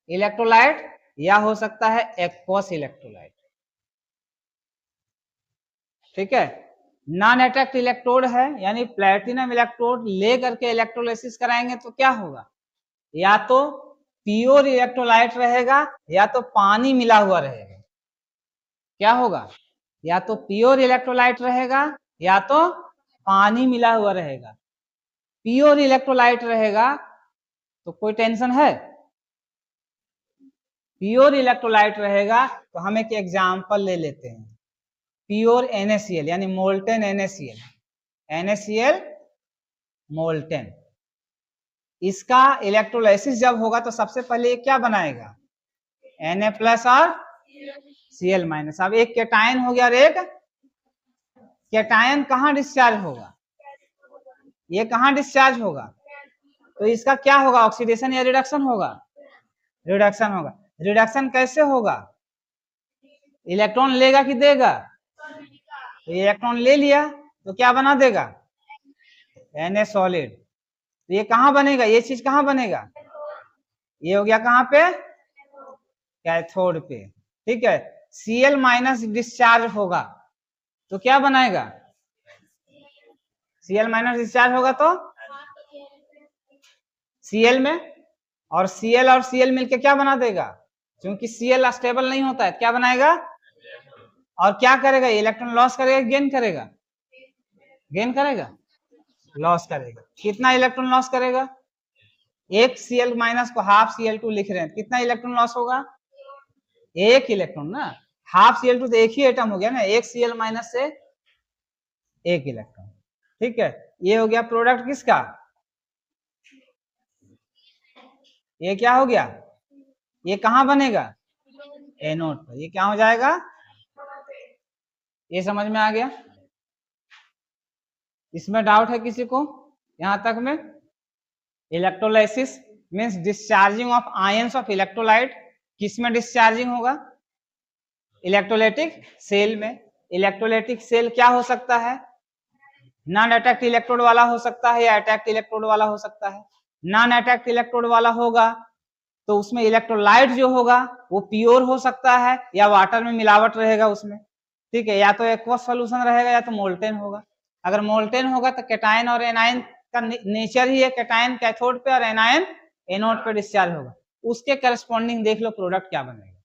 Speaker 1: इलेक्ट्रोलाइट या हो सकता है एक्वस इलेक्ट्रोलाइट। ठीक है, नॉन अटैक्ड इलेक्ट्रोड है यानी प्लैटिनम इलेक्ट्रोड ले करके इलेक्ट्रोलाइसिस कराएंगे तो क्या होगा? या तो प्योर इलेक्ट्रोलाइट रहेगा या तो पानी मिला हुआ रहेगा। क्या होगा? या तो प्योर इलेक्ट्रोलाइट रहेगा या तो पानी मिला हुआ रहेगा। प्योर इलेक्ट्रोलाइट रहेगा तो कोई टेंशन है? प्योर इलेक्ट्रोलाइट रहेगा तो हम एक एग्जांपल ले लेते हैं, प्योर NaCl यानी मोल्टेन NaCl, NaCl मोल्टेन। इसका इलेक्ट्रोलाइसिस जब होगा तो सबसे पहले ये क्या बनाएगा? Na+ और Cl-। अब एक कैटायन हो गया और एक कैटायन कहाँ डिस्चार्ज होगा? ये कहाँ डिस्चार्ज होगा? तो इसका क्या होगा? ऑक्सीडेशन या रिडक्शन होगा? रिडक्शन होगा। रिडक्शन कैसे होगा? इलेक्ट्रॉन लेगा कि देगा? तो इलेक्ट्रॉन ले लिया तो क्या बना देगा? Na solid. तो ये कहाँ बनेगा? ये चीज कहाँ बनेगा? ये हो गया कहाँ पे? कैथोड पे। ठीक है, Cl- डिस्चार्ज होगा तो क्या बनाएगा? Cl- डिस्चार्ज होगा तो Cl में, और Cl मिलके क्या बना देगा? क्योंकि Cl स्टेबल नहीं होता है, क्या बनाएगा? और क्या करेगा? इलेक्ट्रॉन लॉस करेगा, गेन करेगा? गेन करेगा, लॉस करेगा। कितना इलेक्ट्रॉन लॉस करेगा? एक Cl- को हाफ Cl2 लिख रहे हैं, कितना इलेक्ट्रॉन लॉस होगा? एक इलेक्ट्रॉन ना, हाफ Cl2 तो एक ही एटम हो गया ना, एक Cl- से एक इलेक्ट्रॉन। ठीक है, ये हो गया प्रोडक्ट किसका? ये क्या हो गया? ये कहाँ बनेगा? एनोड पर। ये क्या हो जाएगा? ये समझ में आ गया? इसमें डाउट है किसी को यहां तक में? Electrolysis means discharging of ions of electrolyte. किस में डिस्चार्जिंग होगा? इलेक्ट्रोलाइटिक सेल में। इलेक्ट्रोलाइटिक सेल क्या हो सकता है? नॉन अटैक्ट इलेक्ट्रोड वाला हो सकता है या अटैक्ट इलेक्ट्रोड वाला हो सकता है। नॉन अटैक्ट इलेक्ट्रोड वाला होगा तो उसमें इलेक्ट्रोलाइट जो होगा वो प्योर हो सकता है या वाटर में मिलावट रहेगा उसमें। ठीक है, या तो एक्वस सॉल्यूशन रहेगा या तो मोल्टेन होगा। अगर मोल्टेन होगा तो कैटायन और एनायन का नेचर ही है, कैटायन कैथोड पे और एनायन एनोड पे डिस्चार्ज होगा। उसके करस्पॉन्डिंग देख लो प्रोडक्ट क्या बनेगा।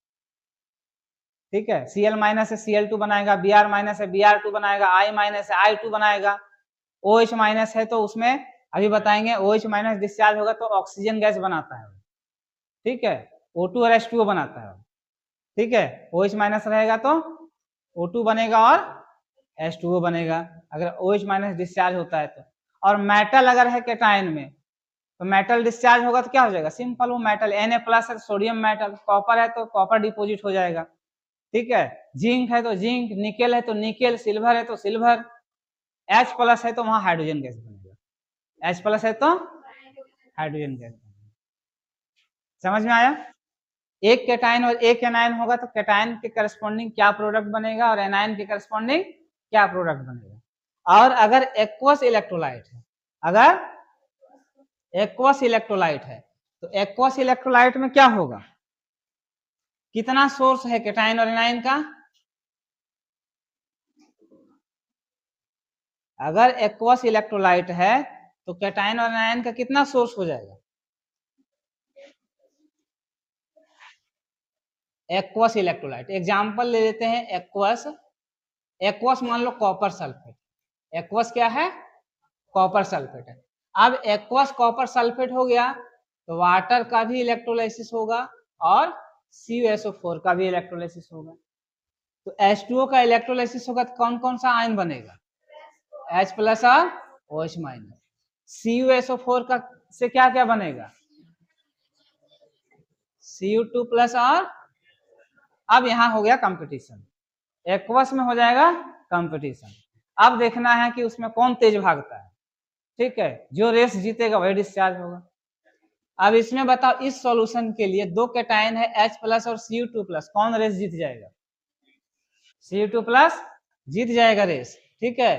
Speaker 1: ठीक है, Cl- से Cl2 बनाएगा, Br- से Br2 बनाएगा, I- से I2 बनाएगा। OH- है तो उसमें अभी बताएंगे, OH- डिस्चार्ज होगा तो ऑक्सीजन गैस बनाता है। ठीक है, O2 और H2O बनाता है। ठीक है, OH- रहेगा तो O2 बनेगा और H2O बनेगा अगर OH- डिस्चार्ज होता है तो। और मेटल अगर है कैटायन में तो मेटल डिस्चार्ज होगा तो क्या हो जाएगा? सिंपल, वो मेटल Na+ है, सोडियम मेटल। कॉपर है तो कॉपर डिपोजिट हो जाएगा। ठीक है, जिंक है तो जिंक, निकेल है तो निकेल, सिल्वर है तो सिल्वर, H+ है तो वहां हाइड्रोजन गैस बनेगा। H+ है तो हाइड्रोजन गैस बनेगा। समझ में आया? एक कैटायन और एक एनायन होगा तो कैटायन के करस्पॉन्डिंग क्या प्रोडक्ट बनेगा और एनायन के करस्पॉन्डिंग क्या प्रोडक्ट बनेगा। और अगर एक्वस इलेक्ट्रोलाइट है, अगर एक्वस इलेक्ट्रोलाइट है तो एक्वस इलेक्ट्रोलाइट में क्या होगा? कितना सोर्स है कैटायन और एनायन का? अगर एक्वस इलेक्ट्रोलाइट है तो कैटायन और एनायन का कितना सोर्स हो जाएगा? एक्वस इलेक्ट्रोलाइट एग्जांपल ले लेते हैं। एक्वस, एक्वस मान लो कॉपर सल्फेट। एक्वस क्या है? कॉपर सल्फेट है। अब एक्वस कॉपर सल्फेट हो गया तो वाटर का भी इलेक्ट्रोलाइसिस होगा और CuSO4 का भी इलेक्ट्रोलाइसिस होगा। तो H2O का इलेक्ट्रोलाइसिस होगा तो कौन कौन सा आयन बनेगा? H प्लस और OH माइनस। CuSO4 का से क्या क्या बनेगा? Cu2 प्लस और अब यहां हो गया कंपटीशन, एक्वस में हो जाएगा कंपटीशन। अब देखना है कि उसमें कौन तेज भागता है, ठीक है, जो रेस जीतेगा वही डिस्चार्ज होगा। अब इसमें बताओ, इस सॉल्यूशन के लिए दो कैटायन है H प्लस और Cu2 प्लस, कौन रेस जीत जाएगा? Cu2 प्लस जीत जाएगा रेस, ठीक है।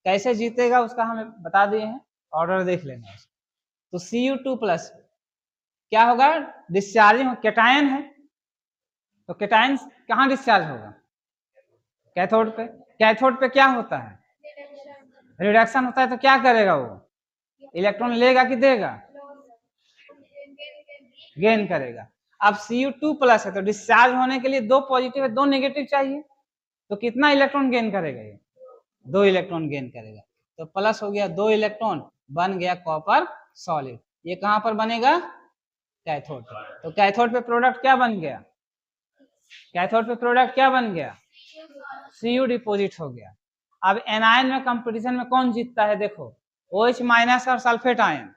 Speaker 1: कैसे जीतेगा उसका हमें बता दिए हैं, ऑर्डर देख लेना। तो Cu2 प्लस क्या होगा? डिस्चार्जिंग कैटायन है, तो कैटायन कहाँ डिस्चार्ज होगा? कैथोड पे। कैथोड पे क्या होता है? रिडक्शन होता है, तो क्या करेगा वो? इलेक्ट्रॉन लेगा कि देगा? गेन करेगा। अब Cu2 प्लस है तो डिस्चार्ज होने के लिए दो पॉजिटिव है दो नेगेटिव चाहिए, तो कितना इलेक्ट्रॉन गेन करेगा ये? दो इलेक्ट्रॉन गेन करेगा। तो प्लस हो गया दो इलेक्ट्रॉन, बन गया कॉपर सॉलिड। ये कहां पर बनेगा? कैथोड पे। तो कैथोड पे प्रोडक्ट क्या बन गया? कैथोड पे प्रोडक्ट क्या बन गया? Cu डिपोजिट हो गया। अब एनायन में कंपटीशन में कौन जीतता है? देखो, OH माइनस और सल्फेट आयन,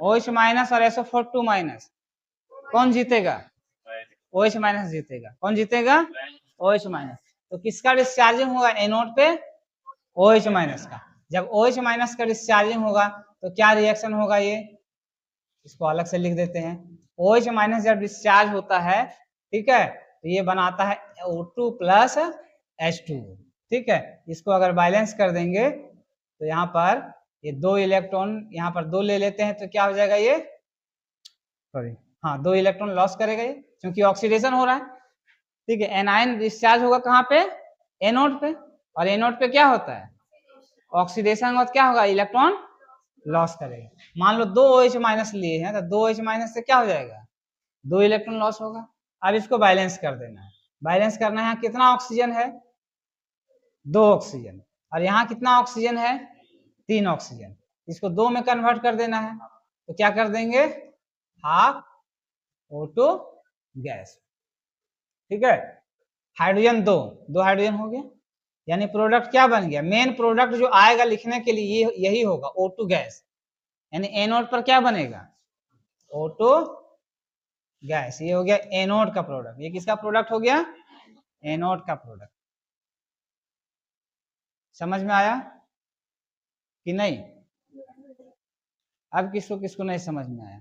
Speaker 1: OH माइनस और SO4 माइनस, कौन जीतेगा? OH माइनस जीतेगा। कौन जीतेगा? OH minus. तो किसका डिस्चार्जिंग होगा एनोड पे? OH माइनस का। जब OH माइनस का डिस्चार्जिंग होगा तो क्या रिएक्शन होगा? ये इसको अलग से लिख देते हैं। OH माइनस जब डिस्चार्ज होता है, ठीक है, तो ये बनाता है O2 प्लस H2O, ठीक है। इसको अगर बैलेंस कर देंगे तो यहाँ पर ये दो इलेक्ट्रॉन यहाँ पर दो ले लेते हैं तो क्या हो जाएगा? ये सॉरी, हाँ, दो इलेक्ट्रॉन लॉस करेगा ये, क्योंकि ऑक्सीडेशन हो रहा है, ठीक है। एनायन डिस्चार्ज होगा कहाँ पे? एनोड पे। और एनोड पे क्या होता है? ऑक्सीडेशन होगा, क्या होगा? इलेक्ट्रॉन लॉस करेगा। मान लो दो OH माइनस लिए हैं तो दो OH माइनस से क्या हो जाएगा? दो इलेक्ट्रॉन लॉस होगा। अब इसको बैलेंस कर देना है। बैलेंस करना है, कितना ऑक्सीजन है? दो ऑक्सीजन। और यहाँ कितना ऑक्सीजन है? तीन ऑक्सीजन। इसको दो में कन्वर्ट कर देना है, तो क्या कर देंगे? हाफ O2 गैस, ठीक है। हाइड्रोजन दो, दो हाइड्रोजन हो गया, यानी प्रोडक्ट क्या बन गया? मेन प्रोडक्ट जो आएगा लिखने के लिए ये यही होगा, O2 गैस। यानी एनोड पर क्या बनेगा? O2 gas. ये हो गया एनोड का प्रोडक्ट। ये किसका प्रोडक्ट हो गया? एनोड का प्रोडक्ट। समझ में आया कि नहीं? अब किसको किसको नहीं समझ में आया?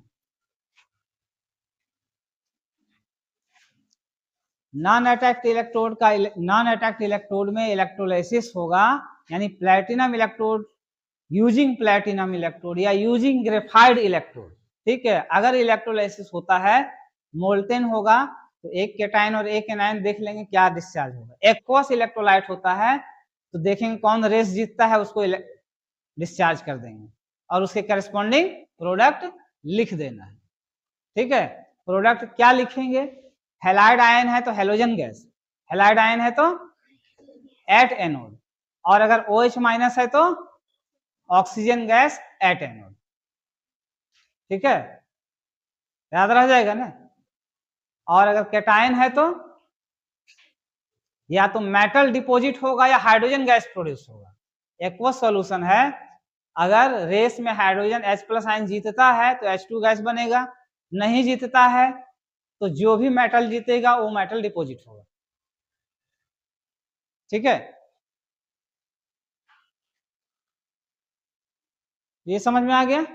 Speaker 1: नॉन अटैक्ड इलेक्ट्रोड का, नॉन अटैक्ड इलेक्ट्रोड में इलेक्ट्रोलाइसिस होगा, यानी platinum electrode using platinum electrode या यूजिंग ग्रेफाइड इलेक्ट्रोड, ठीक है। अगर इलेक्ट्रोलाइसिस होता है, मोल्टेन होगा, तो एक कैटायन और एक एनायन देख लेंगे क्या डिस्चार्ज होगा। एक्वस इलेक्ट्रोलाइट होता है तो देखेंगे कौन रेस जीतता है, उसको डिस्चार्ज कर देंगे और उसके करस्पॉन्डिंग प्रोडक्ट लिख देना है, ठीक है। प्रोडक्ट क्या लिखेंगे? हेलाइड आयन है तो हेलोजन गैस, हेलाइड आयन है तो एट एनोड, और अगर OH माइनस है तो ऑक्सीजन गैस एट एनोड, ठीक है, याद रह जाएगा ना। और अगर कैटायन है तो या तो मेटल डिपॉजिट होगा या हाइड्रोजन गैस प्रोड्यूस होगा। एक्वस सॉल्यूशन है, अगर रेस में हाइड्रोजन H प्लस आयन जीतता है तो H2 गैस बनेगा, नहीं जीतता है तो जो भी मेटल जीतेगा वो मेटल डिपॉजिट होगा, ठीक है। ये समझ में आ गया।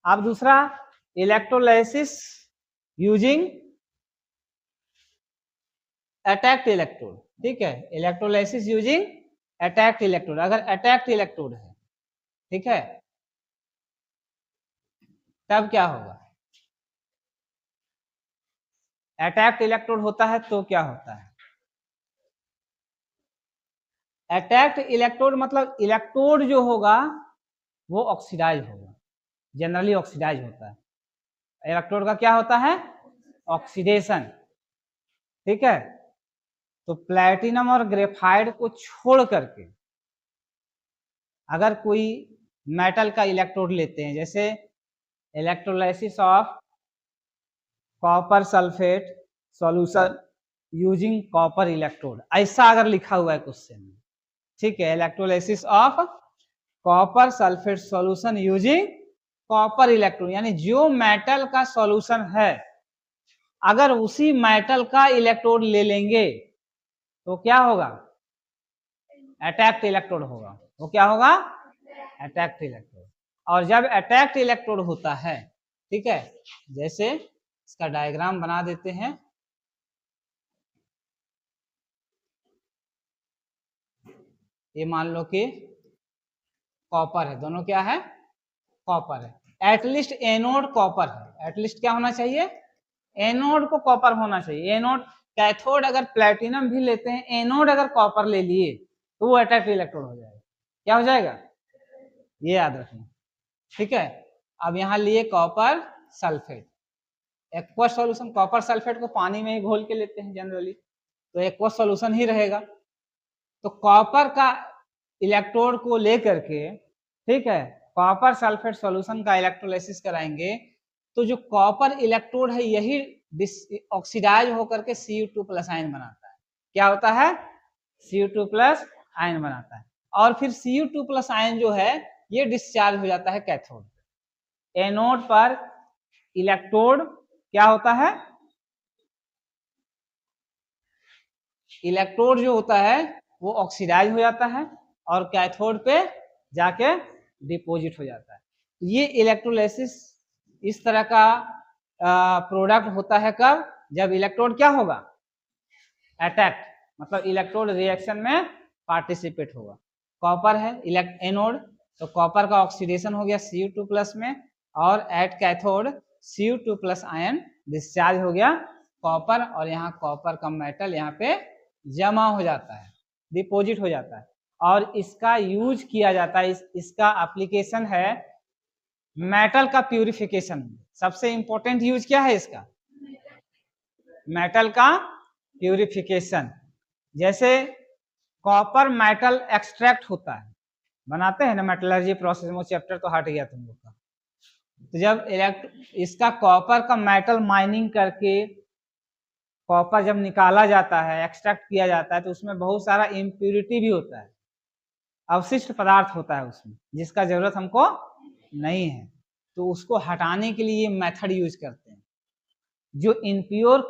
Speaker 1: अब दूसरा, इलेक्ट्रोलाइसिस यूजिंग अटैक्ड इलेक्ट्रोड, ठीक है। इलेक्ट्रोलाइसिस यूजिंग अटैक्ड इलेक्ट्रोड, अगर अटैक्ड इलेक्ट्रोड है, ठीक है, तब क्या होगा? अटैक्ड इलेक्ट्रोड होता है तो क्या होता है? अटैक्ड इलेक्ट्रोड मतलब इलेक्ट्रोड जो होगा वो ऑक्सीडाइज होगा, जनरली ऑक्सीडाइज होता है। इलेक्ट्रोड का क्या होता है? ऑक्सीडेशन, ठीक है। तो प्लैटिनम और ग्रेफाइट को छोड़ करके अगर कोई मेटल का इलेक्ट्रोड लेते हैं, जैसे electrolysis of copper sulphate solution using copper electrode, ऐसा अगर लिखा हुआ है क्वेश्चन में, ठीक है, electrolysis of copper sulphate solution using copper electrode, यानी जो मेटल का सॉल्यूशन है अगर उसी मेटल का इलेक्ट्रोड ले लेंगे तो क्या होगा, अटैक्ट इलेक्ट्रोड होगा। वो क्या होगा, अटैक्ट इलेक्ट्रोड। और जब अटैक्ट इलेक्ट्रोड होता है, ठीक है, जैसे इसका डायग्राम बना देते हैं, ये मान लो कि कॉपर है, दोनों क्या है, कॉपर है, एटलीस्ट एनोड कॉपर है, एटलीस्ट क्या होना चाहिए, एनोड को कॉपर होना चाहिए। एनोड, कैथोड अगर प्लेटिनम भी लेते हैं, एनोड अगर कॉपर ले लिए तो वो अटैक्ट इलेक्ट्रोड हो जाएगा। क्या हो जाएगा, ये याद रखना, ठीक है। अब यहाँ लिए copper sulphate, aqueous solution, copper sulphate को पानी में ही घोल के लेते हैं जनरली, तो एक्वस सॉल्यूशन ही रहेगा। तो कॉपर का इलेक्ट्रोड को लेकर के, ठीक है, कॉपर सल्फेट सॉल्यूशन का इलेक्ट्रोलाइसिस कराएंगे तो जो कॉपर इलेक्ट्रोड है यही ऑक्सीडाइज होकर के Cu2+ आयन बनाता है। क्या होता है, Cu2+ आयन बनाता है, और फिर Cu2+ आयन जो है ये डिस्चार्ज हो जाता है कैथोड पे। एनोड पर इलेक्ट्रोड क्या होता है, इलेक्ट्रोड जो होता है वो ऑक्सीडाइज हो जाता है और कैथोड पे जाके डिपॉजिट हो जाता है। ये इलेक्ट्रोलाइसिस इस तरह का प्रोडक्ट होता है कब, जब इलेक्ट्रोड क्या होगा, अटैक्ट, मतलब इलेक्ट्रोड रिएक्शन में पार्टिसिपेट होगा। कॉपर है एनोड, तो कॉपर का ऑक्सीडेशन हो गया Cu2+ में, और at cathode Cu2+ ion discharge हो गया कॉपर, और यहाँ कॉपर का मेटल यहाँ पे जमा हो जाता है, डिपॉजिट हो जाता है, और इसका यूज किया जाता है। इसका एप्लीकेशन है मेटल का प्यूरिफिकेशन। सबसे इंपॉर्टेंट यूज क्या है इसका, मेटल का प्यूरिफिकेशन। जैसे कॉपर मेटल एक्सट्रैक्ट होता है, बनाते हैं ना मेटलर्जी प्रोसेस में, चैप्टर तो हट गया तुम लोग का। तो जब इसका कॉपर का मेटल माइनिंग करके कॉपर जब निकाला जाता है, एक्सट्रैक्ट किया जाता है, तो उसमें बहुत सारा इम्प्यूरिटी भी होता है, अवशिष्ट पदार्थ होता है उसमें जिसका जरूरत हमको नहीं है, तो उसको हटाने के लिए ये मेथड यूज करते हैं। जो इम्प्योर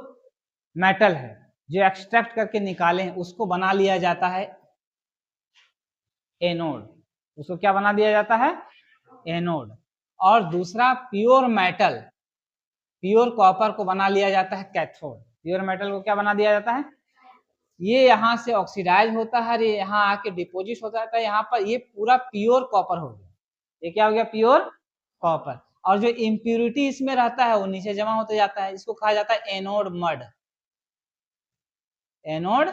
Speaker 1: मेटल है जो एक्सट्रैक्ट करके निकाले हैं उसको बना लिया जाता है एनोड, उसको क्या बना दिया जाता है, एनोड। और दूसरा प्योर मेटल, प्योर कॉपर को बना लिया जाता है कैथोड। प्योर मेटल को क्या बना दिया जाता है, ये यहाँ से ऑक्सीडाइज होता है, ये यहाँ आके डिपोजिट हो जाता है, यहाँ पर ये पूरा प्योर कॉपर हो गया। ये क्या हो गया, प्योर कॉपर। और जो इम्प्यूरिटी इसमें रहता है वो नीचे जमा होते जाता है, इसको कहा जाता है anode mud. Anode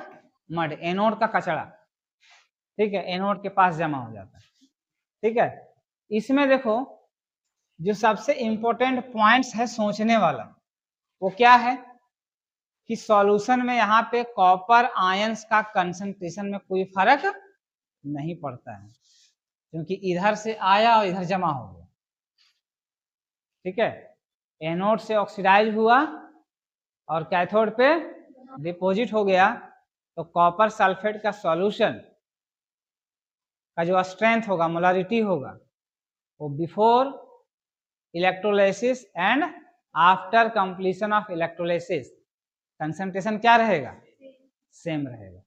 Speaker 1: mud, anode का कचरा, ठीक है, एनोड के पास जमा हो जाता है, ठीक है। इसमें देखो जो सबसे इंपॉर्टेंट पॉइंट्स है सोचने वाला, वो क्या है कि सॉल्यूशन में यहाँ पे कॉपर आयंस का कंसंट्रेशन में कोई फर्क नहीं पड़ता है, क्योंकि इधर से आया और इधर जमा हो गया, ठीक है। एनोड से ऑक्सीडाइज हुआ और कैथोड पे डिपॉजिट हो गया, तो कॉपर सल्फेट का सॉल्यूशन का जो स्ट्रेंथ होगा, मोलारिटी होगा, वो before electrolysis and after completion of electrolysis concentration क्या रहेगा, सेम रहेगा,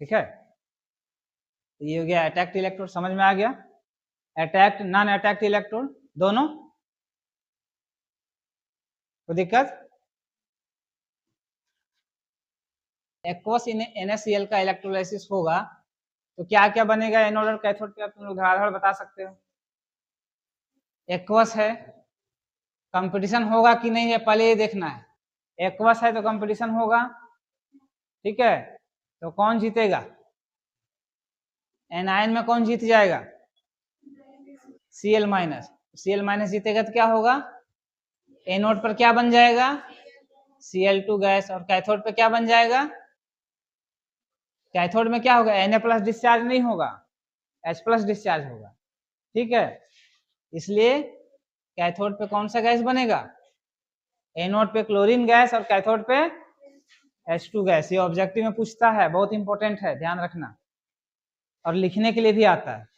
Speaker 1: ठीक है। ये हो गया अटैक्ट इलेक्ट्रोड, समझ में आ गया। अटैक्ट नॉन अटैक्ट इलेक्ट्रोड दोनों कोई दिक्कत। एक्वस NaCl का इलेक्ट्रोलाइसिस होगा तो क्या क्या बनेगा एनोड और कैथोड पे, तुम लोग धड़ाधड़ बता सकते हो। एक्वस है, कंपटीशन होगा कि नहीं है पहले ये देखना है। एक्वस है तो कंपटीशन होगा, ठीक है। तो कौन जीतेगा, एनायन में कौन जीत जाएगा, Cl-। Cl- जीतेगा तो क्या होगा, एनोड पर क्या बन जाएगा, Cl2 गैस, और कैथोड पे क्या बन जाएगा, कैथोड में क्या होगा, Na+ डिस्चार्ज नहीं होगा, H+ डिस्चार्ज होगा, ठीक है। इसलिए कैथोड पे कौन सा गैस बनेगा, एनोड पे क्लोरीन गैस और कैथोड पे H2 गैस। ये ऑब्जेक्टिव में पूछता है, बहुत इंपॉर्टेंट है, ध्यान रखना, और लिखने के लिए भी आता है।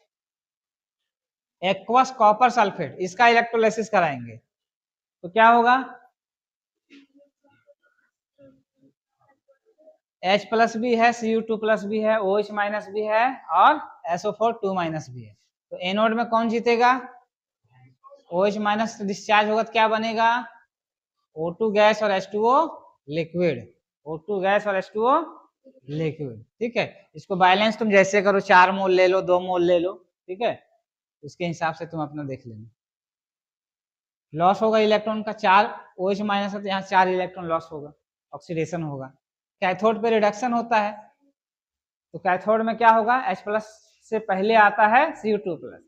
Speaker 1: एक्वस कॉपर सल्फेट, इसका इलेक्ट्रोलाइसिस कराएंगे तो क्या होगा, H प्लस भी है, Cu2 प्लस भी है, OH माइनस भी है और SO4 2 माइनस भी है। तो एनोड में कौन जीतेगा, OH माइनस डिस्चार्ज होगा तो क्या बनेगा, O2 गैस और H2O लिक्विड, O2 गैस और H2O लिक्विड। ठीक है, इसको बैलेंस तुम जैसे करो, 4 मोल ले लो, 2 मोल ले लो, ठीक है, उसके हिसाब से तुम अपना देख लेना। लॉस होगा इलेक्ट्रॉन का 4, OH माइनस है तो यहाँ 4 इलेक्ट्रॉन लॉस होगा, ऑक्सीडेशन होगा। कैथोड पे रिडक्शन होता है, तो कैथोड में क्या होगा, H प्लस से पहले आता है Cu2 plus,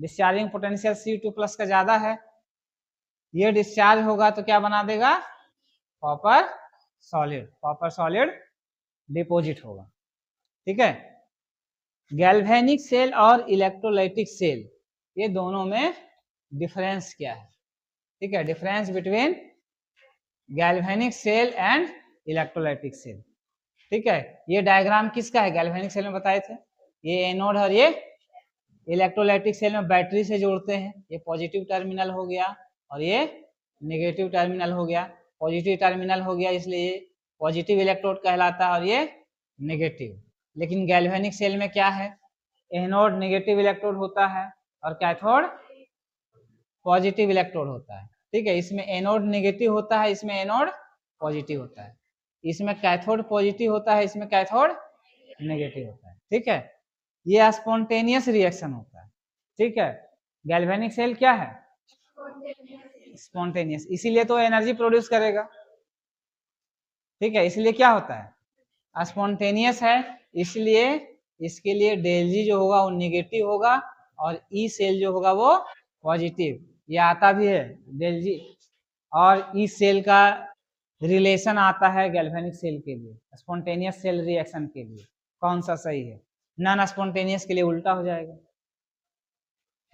Speaker 1: discharging potential Cu2 plus का ज्यादा है, ये डिस्चार्ज होगा तो क्या बना देगा, copper solid, copper solid deposit होगा। ठीक है, गैल्वेनिक सेल और इलेक्ट्रोलाइटिक सेल, ये दोनों में डिफरेंस क्या है। ठीक है, difference between galvanic cell and electrolytic cell. ठीक है, ये डायग्राम किसका है, गैल्वेनिक सेल में बताए थे, ये एनोड और ये इलेक्ट्रोलाइटिक सेल में बैटरी से जोड़ते हैं, ये पॉजिटिव टर्मिनल हो गया और ये नेगेटिव टर्मिनल हो गया। पॉजिटिव टर्मिनल हो गया इसलिए ये पॉजिटिव इलेक्ट्रोड कहलाता है और ये नेगेटिव। लेकिन गैल्वेनिक सेल में क्या है, एनोड नेगेटिव इलेक्ट्रोड होता है और कैथोड पॉजिटिव इलेक्ट्रोड होता है। ठीक है, इसमें एनोड नेगेटिव होता है, इसमें एनोड पॉजिटिव होता है, इसमें कैथोड पॉजिटिव होता है, इसमें कैथोड नेगेटिव होता है। ठीक है, ये स्पॉन्टेनियस रिएक्शन होता है। ठीक है, गैल्वेनिक सेल क्या है, स्पॉन्टेनियस, इसीलिए तो एनर्जी प्रोड्यूस करेगा। ठीक है, इसलिए क्या होता है, स्पॉन्टेनियस है, इसलिए इसके लिए डेल जी जो होगा वो नेगेटिव होगा और ई सेल जो होगा वो पॉजिटिव। ये आता भी है डेल जी और ई सेल का रिलेशन आता है गैल्वेनिक सेल के लिए, स्पॉन्टेनियस सेल रिएक्शन के लिए कौन सा सही है, नॉन स्पॉन्टेनियस के लिए उल्टा हो जाएगा।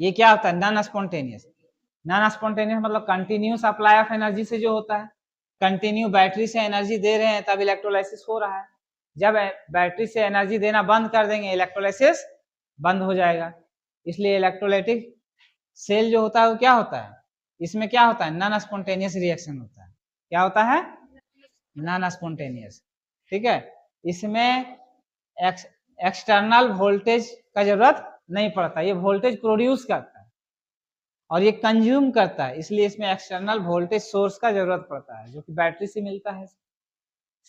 Speaker 1: ये क्या होता है, नॉन स्पॉन्टेनियस, नॉन स्पॉन्टेनियस मतलब कंटिन्यू सप्लाई ऑफ एनर्जी से जो होता है, कंटिन्यू बैटरी से एनर्जी दे रहे हैं तब इलेक्ट्रोलाइसिस हो रहा है, जब बैटरी से एनर्जी देना बंद कर देंगे इलेक्ट्रोलाइसिस बंद हो जाएगा। इसलिए इलेक्ट्रोलाइटिक सेल जो होता है वो क्या होता है, इसमें क्या होता है, नॉन स्पॉन्टेनियस रिएक्शन होता है। क्या होता है, नॉन स्पॉन्टेनियस। ठीक है, इसमें एक्सटर्नल वोल्टेज का जरूरत नहीं पड़ता, ये वोल्टेज प्रोड्यूस करता है और ये कंज्यूम करता है, इसलिए इसमें एक्सटर्नल वोल्टेज सोर्स का जरूरत पड़ता है जो कि बैटरी से मिलता है,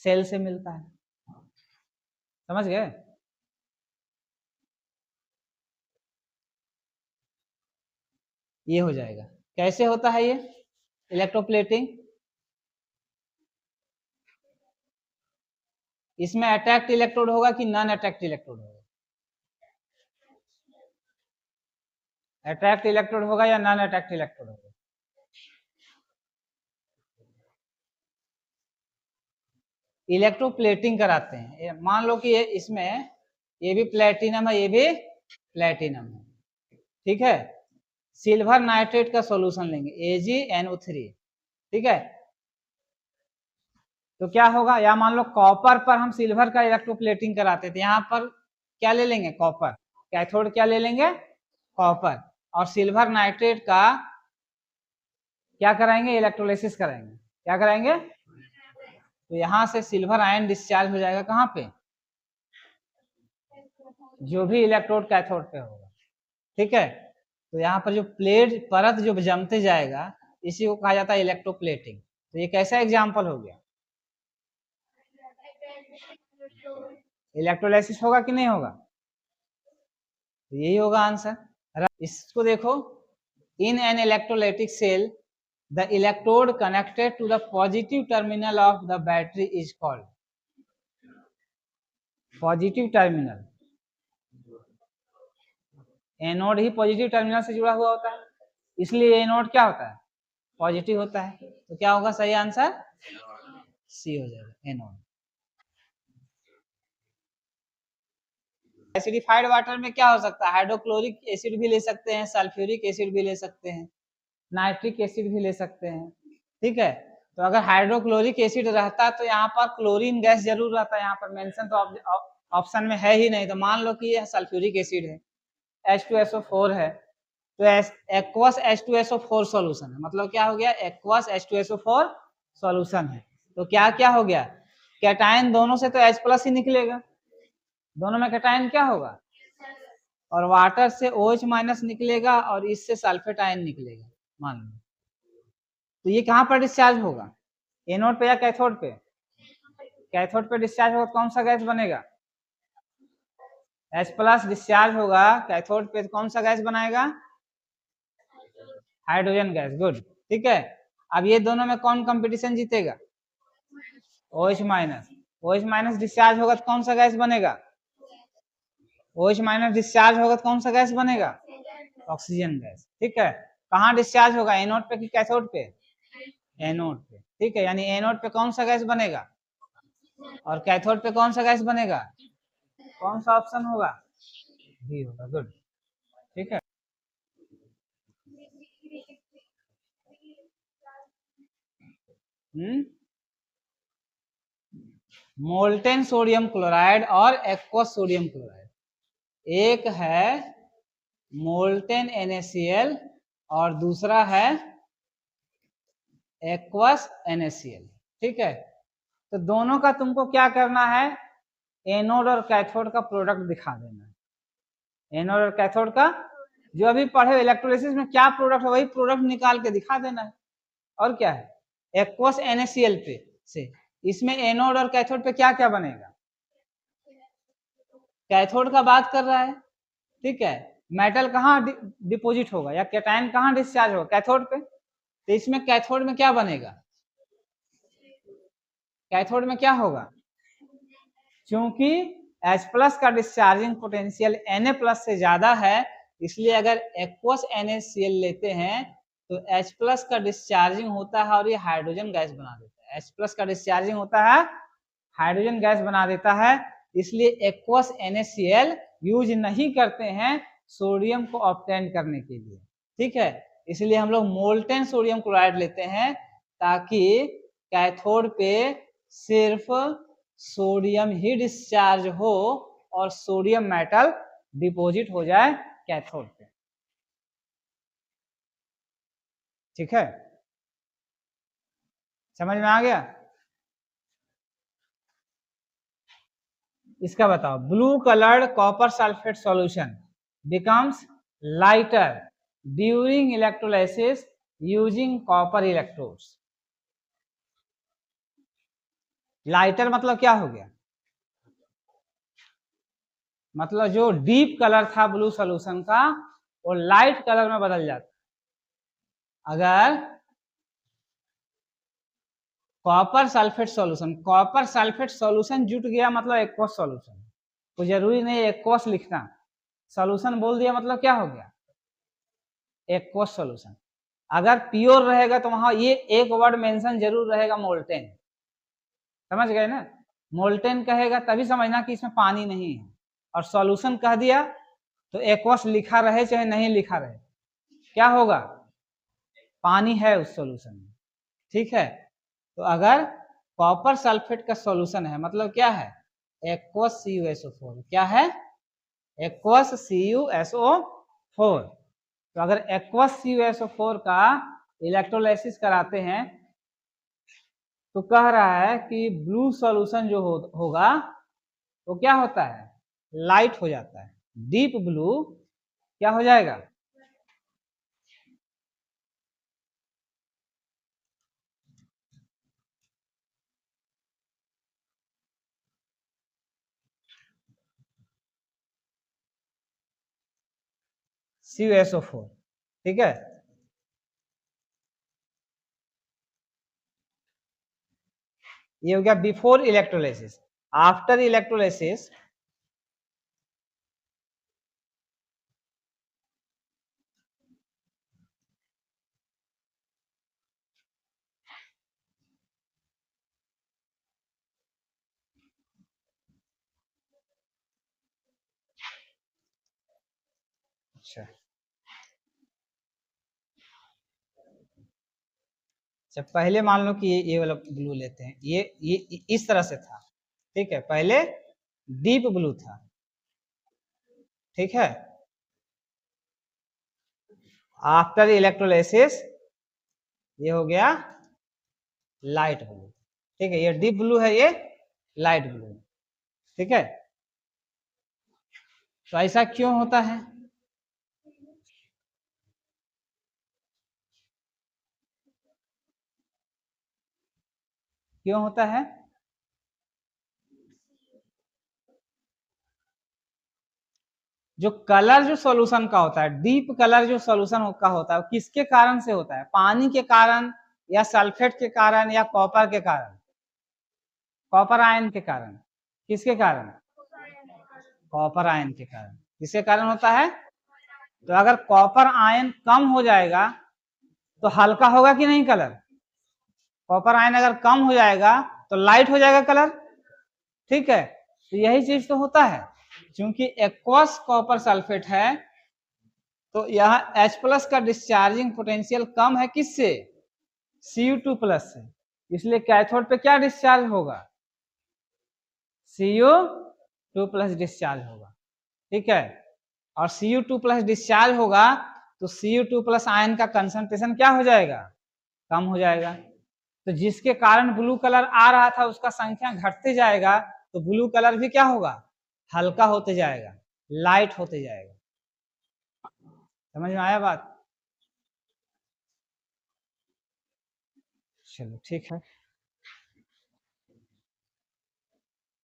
Speaker 1: सेल से मिलता है। समझ गए, ये हो जाएगा। कैसे होता है ये इलेक्ट्रोप्लेटिंग, इसमें अट्रैक्ट इलेक्ट्रोड होगा कि नॉन अट्रैक्ट इलेक्ट्रोड होगा, अट्रैक्ट इलेक्ट्रोड होगा या नॉन अट्रैक्ट इलेक्ट्रोड होगा, इलेक्ट्रोप्लेटिंग कराते हैं। मान लो कि ये इसमें ये भी प्लेटिनम है, ये भी प्लेटिनम है। ठीक है, सिल्वर नाइट्रेट का सॉल्यूशन लेंगे AgNO3। ठीक है, तो क्या होगा, या मान लो कॉपर पर हम सिल्वर का इलेक्ट्रोप्लेटिंग कराते थे, यहाँ पर क्या ले लेंगे, कॉपर, कैथोड क्या ले लेंगे, कॉपर, और सिल्वर नाइट्रेट का क्या कराएंगे, इलेक्ट्रोलाइसिस कराएंगे। क्या कराएंगे, तो यहाँ से सिल्वर आयन डिस्चार्ज हो जाएगा कहाँ पे, जो भी इलेक्ट्रोड कैथोड पे होगा। ठीक है, तो यहाँ पर जो प्लेट परत जो जमते जाएगा इसी को कहा जाता है इलेक्ट्रोप्लेटिंग। तो ये कैसा एग्जाम्पल हो गया, इलेक्ट्रोलाइसिस होगा कि नहीं होगा, तो यही होगा आंसर। इसको देखो, in an electrolytic cell the electrode connected to the positive terminal of the battery is called, positive terminal, anode ही पॉजिटिव टर्मिनल से जुड़ा हुआ होता है, इसलिए एनोड क्या होता है, पॉजिटिव होता है। तो क्या होगा सही आंसर, सी हो जाएगा, एनोड। एसिडिफाइड वाटर में क्या हो सकता है, हाइड्रोक्लोरिक एसिड भी ले सकते हैं, सल्फ्यूरिक एसिड भी ले सकते हैं, नाइट्रिक एसिड भी ले सकते हैं। ठीक है, तो अगर हाइड्रोक्लोरिक एसिड रहता तो यहाँ पर क्लोरीन गैस जरूर रहता, यहाँ पर मेंशन तो ऑप्शन में है ही नहीं। तो मान लो कि यह सल्फ्यूरिक एसिड है, H2SO4 है, तो एक्वस H2SO4 सॉल्यूशन है। मतलब क्या हो गया, एक्वस H2SO4 सॉल्यूशन है। तो क्या क्या हो गया, कैटायन दोनों से तो H+ ही निकलेगा, दोनों में कैटायन क्या होगा, और वाटर से OH- निकलेगा और इससे सल्फेट आयन निकलेगा मान लो। तो ये कहाँ पर डिस्चार्ज होगा, एनोड पे या कैथोड पे, कैथोड पे डिस्चार्ज होगा, कौन सा गैस बनेगा, H+ डिस्चार्ज होगा कैथोड पे, कौन सा गैस बनाएगा, हाइड्रोजन गैस, गुड, ठीक है। अब ये दोनों में कौन कंपटीशन जीतेगा, OH-, OH- डिस्चार्ज होगा तो कौन सा गैस बनेगा, OH- डिस्चार्ज होगा तो कौन सा गैस बनेगा, ऑक्सीजन गैस, ठीक है। कहाँ डिस्चार्ज होगा, एनोड पे कि कैथोड पे, एनोड पे, ठीक है। यानी एनोड पे कौन सा गैस बनेगा और कैथोड पे कौन सा गैस बनेगा, कौन सा ऑप्शन होगा, बी होगा, गुड, ठीक है। मोल्टेन सोडियम क्लोराइड और एक्वस सोडियम क्लोराइड, एक है मोल्टेन NaCl और दूसरा है एक्वस NaCl, ठीक है। तो दोनों का तुमको क्या करना है, एनोड और कैथोड का प्रोडक्ट दिखा देना है। एनोड और कैथोड का जो अभी पढ़े इलेक्ट्रोलिसिस में क्या प्रोडक्ट है वही प्रोडक्ट निकाल के दिखा देना है। और क्या है, एक्वस NaCl पे से इसमें एनोड और कैथोड पे क्या क्या बनेगा, कैथोड का बात कर रहा है, ठीक है। मेटल कहाँ डिपोजिट होगा या कैटायन कहाँ डिस्चार्ज होगा, कैथोड पे। तो इसमें कैथोड में क्या बनेगा, कैथोड में क्या होगा, क्योंकि H+ का डिस्चार्जिंग पोटेंशियल Na+ से ज्यादा है, इसलिए अगर एक्वस NaCl लेते हैं तो H+ का डिस्चार्जिंग होता है और ये हाइड्रोजन गैस बना देता है। H+ का डिस्चार्जिंग होता है, हाइड्रोजन गैस बना देता है, इसलिए एक्वस NaCl यूज नहीं करते हैं सोडियम को ऑब्टेन करने के लिए, ठीक है। इसलिए हम लोग मोल्टेन सोडियम क्लोराइड लेते हैं ताकि कैथोड पे सिर्फ सोडियम ही डिस्चार्ज हो और सोडियम मेटल डिपॉजिट हो जाए कैथोड पे, ठीक है। समझ में आ गया, इसका बताओ, blue coloured copper sulphate solution becomes lighter during electrolysis using copper electrodes. Lighter मतलब क्या हो गया, मतलब जो डीप कलर था ब्लू सोल्यूशन का वो लाइट कलर में बदल जाता। अगर copper sulphate solution, copper sulphate solution जुट गया मतलब एक्वस सॉल्यूशन, तो जरूरी नहीं एक्वस लिखना, सॉल्यूशन बोल दिया मतलब क्या हो गया, एक्वस सॉल्यूशन। अगर प्योर रहेगा तो वहां ये एक वर्ड मेंशन जरूर रहेगा, मोल्टेन, समझ गए ना, मोल्टेन कहेगा तभी समझना कि इसमें पानी नहीं है, और सॉल्यूशन कह दिया तो एक्वस लिखा रहे चाहे नहीं लिखा रहे क्या होगा, पानी है उस सॉल्यूशन में, ठीक है। तो अगर कॉपर सल्फेट का सॉल्यूशन है मतलब क्या है, एक्वस CuSO4, क्या है, एक्वस CuSO4। तो अगर एक्वस CuSO4 का इलेक्ट्रोलाइसिस कराते हैं तो कह रहा है कि ब्लू सॉल्यूशन जो होगा तो क्या होता है, लाइट हो जाता है, डीप ब्लू क्या हो जाएगा, CuSO4, ठीक है। ये हो गया बिफोर इलेक्ट्रोलाइसिस। आफ्टर इलेक्ट्रोलाइसिस अच्छा जब पहले मान लो कि ये वाला ब्लू लेते हैं, ये इस तरह से था, ठीक है, पहले डीप ब्लू था, ठीक है। आफ्टर इलेक्ट्रोलाइसिस ये हो गया लाइट ब्लू, ठीक है, ये डीप ब्लू है, ये लाइट ब्लू है, ठीक है। तो ऐसा क्यों होता है? क्यों होता है? जो कलर जो सॉल्यूशन का होता है, डीप कलर जो सॉल्यूशन का होता है, वो किसके कारण से होता है? पानी के कारण या सल्फेट के कारण या कॉपर के कारण? कॉपर आयन के कारण। किसके कारण? कॉपर आयन के कारण। किसके कारण होता है? तो अगर कॉपर आयन कम हो जाएगा तो हल्का होगा कि नहीं कलर? कॉपर आयन अगर कम हो जाएगा तो लाइट हो जाएगा कलर, ठीक है। तो यही चीज तो होता है, क्योंकि एक्वस कॉपर सल्फेट है तो यहाँ H+ का डिस्चार्जिंग पोटेंशियल कम है, किससे? Cu2+ से, इसलिए कैथोड पे क्या डिस्चार्ज होगा? Cu2+ डिस्चार्ज होगा, ठीक है। और Cu2+ डिस्चार्ज होगा तो Cu2+ आयन का कंसंट्रेशन क्या हो जाएगा? कम हो जाएगा। तो जिसके कारण ब्लू कलर आ रहा था उसका संख्या घटते जाएगा, तो ब्लू कलर भी क्या होगा? हल्का होते जाएगा, लाइट होते जाएगा। समझ में आया बात? चलो ठीक है।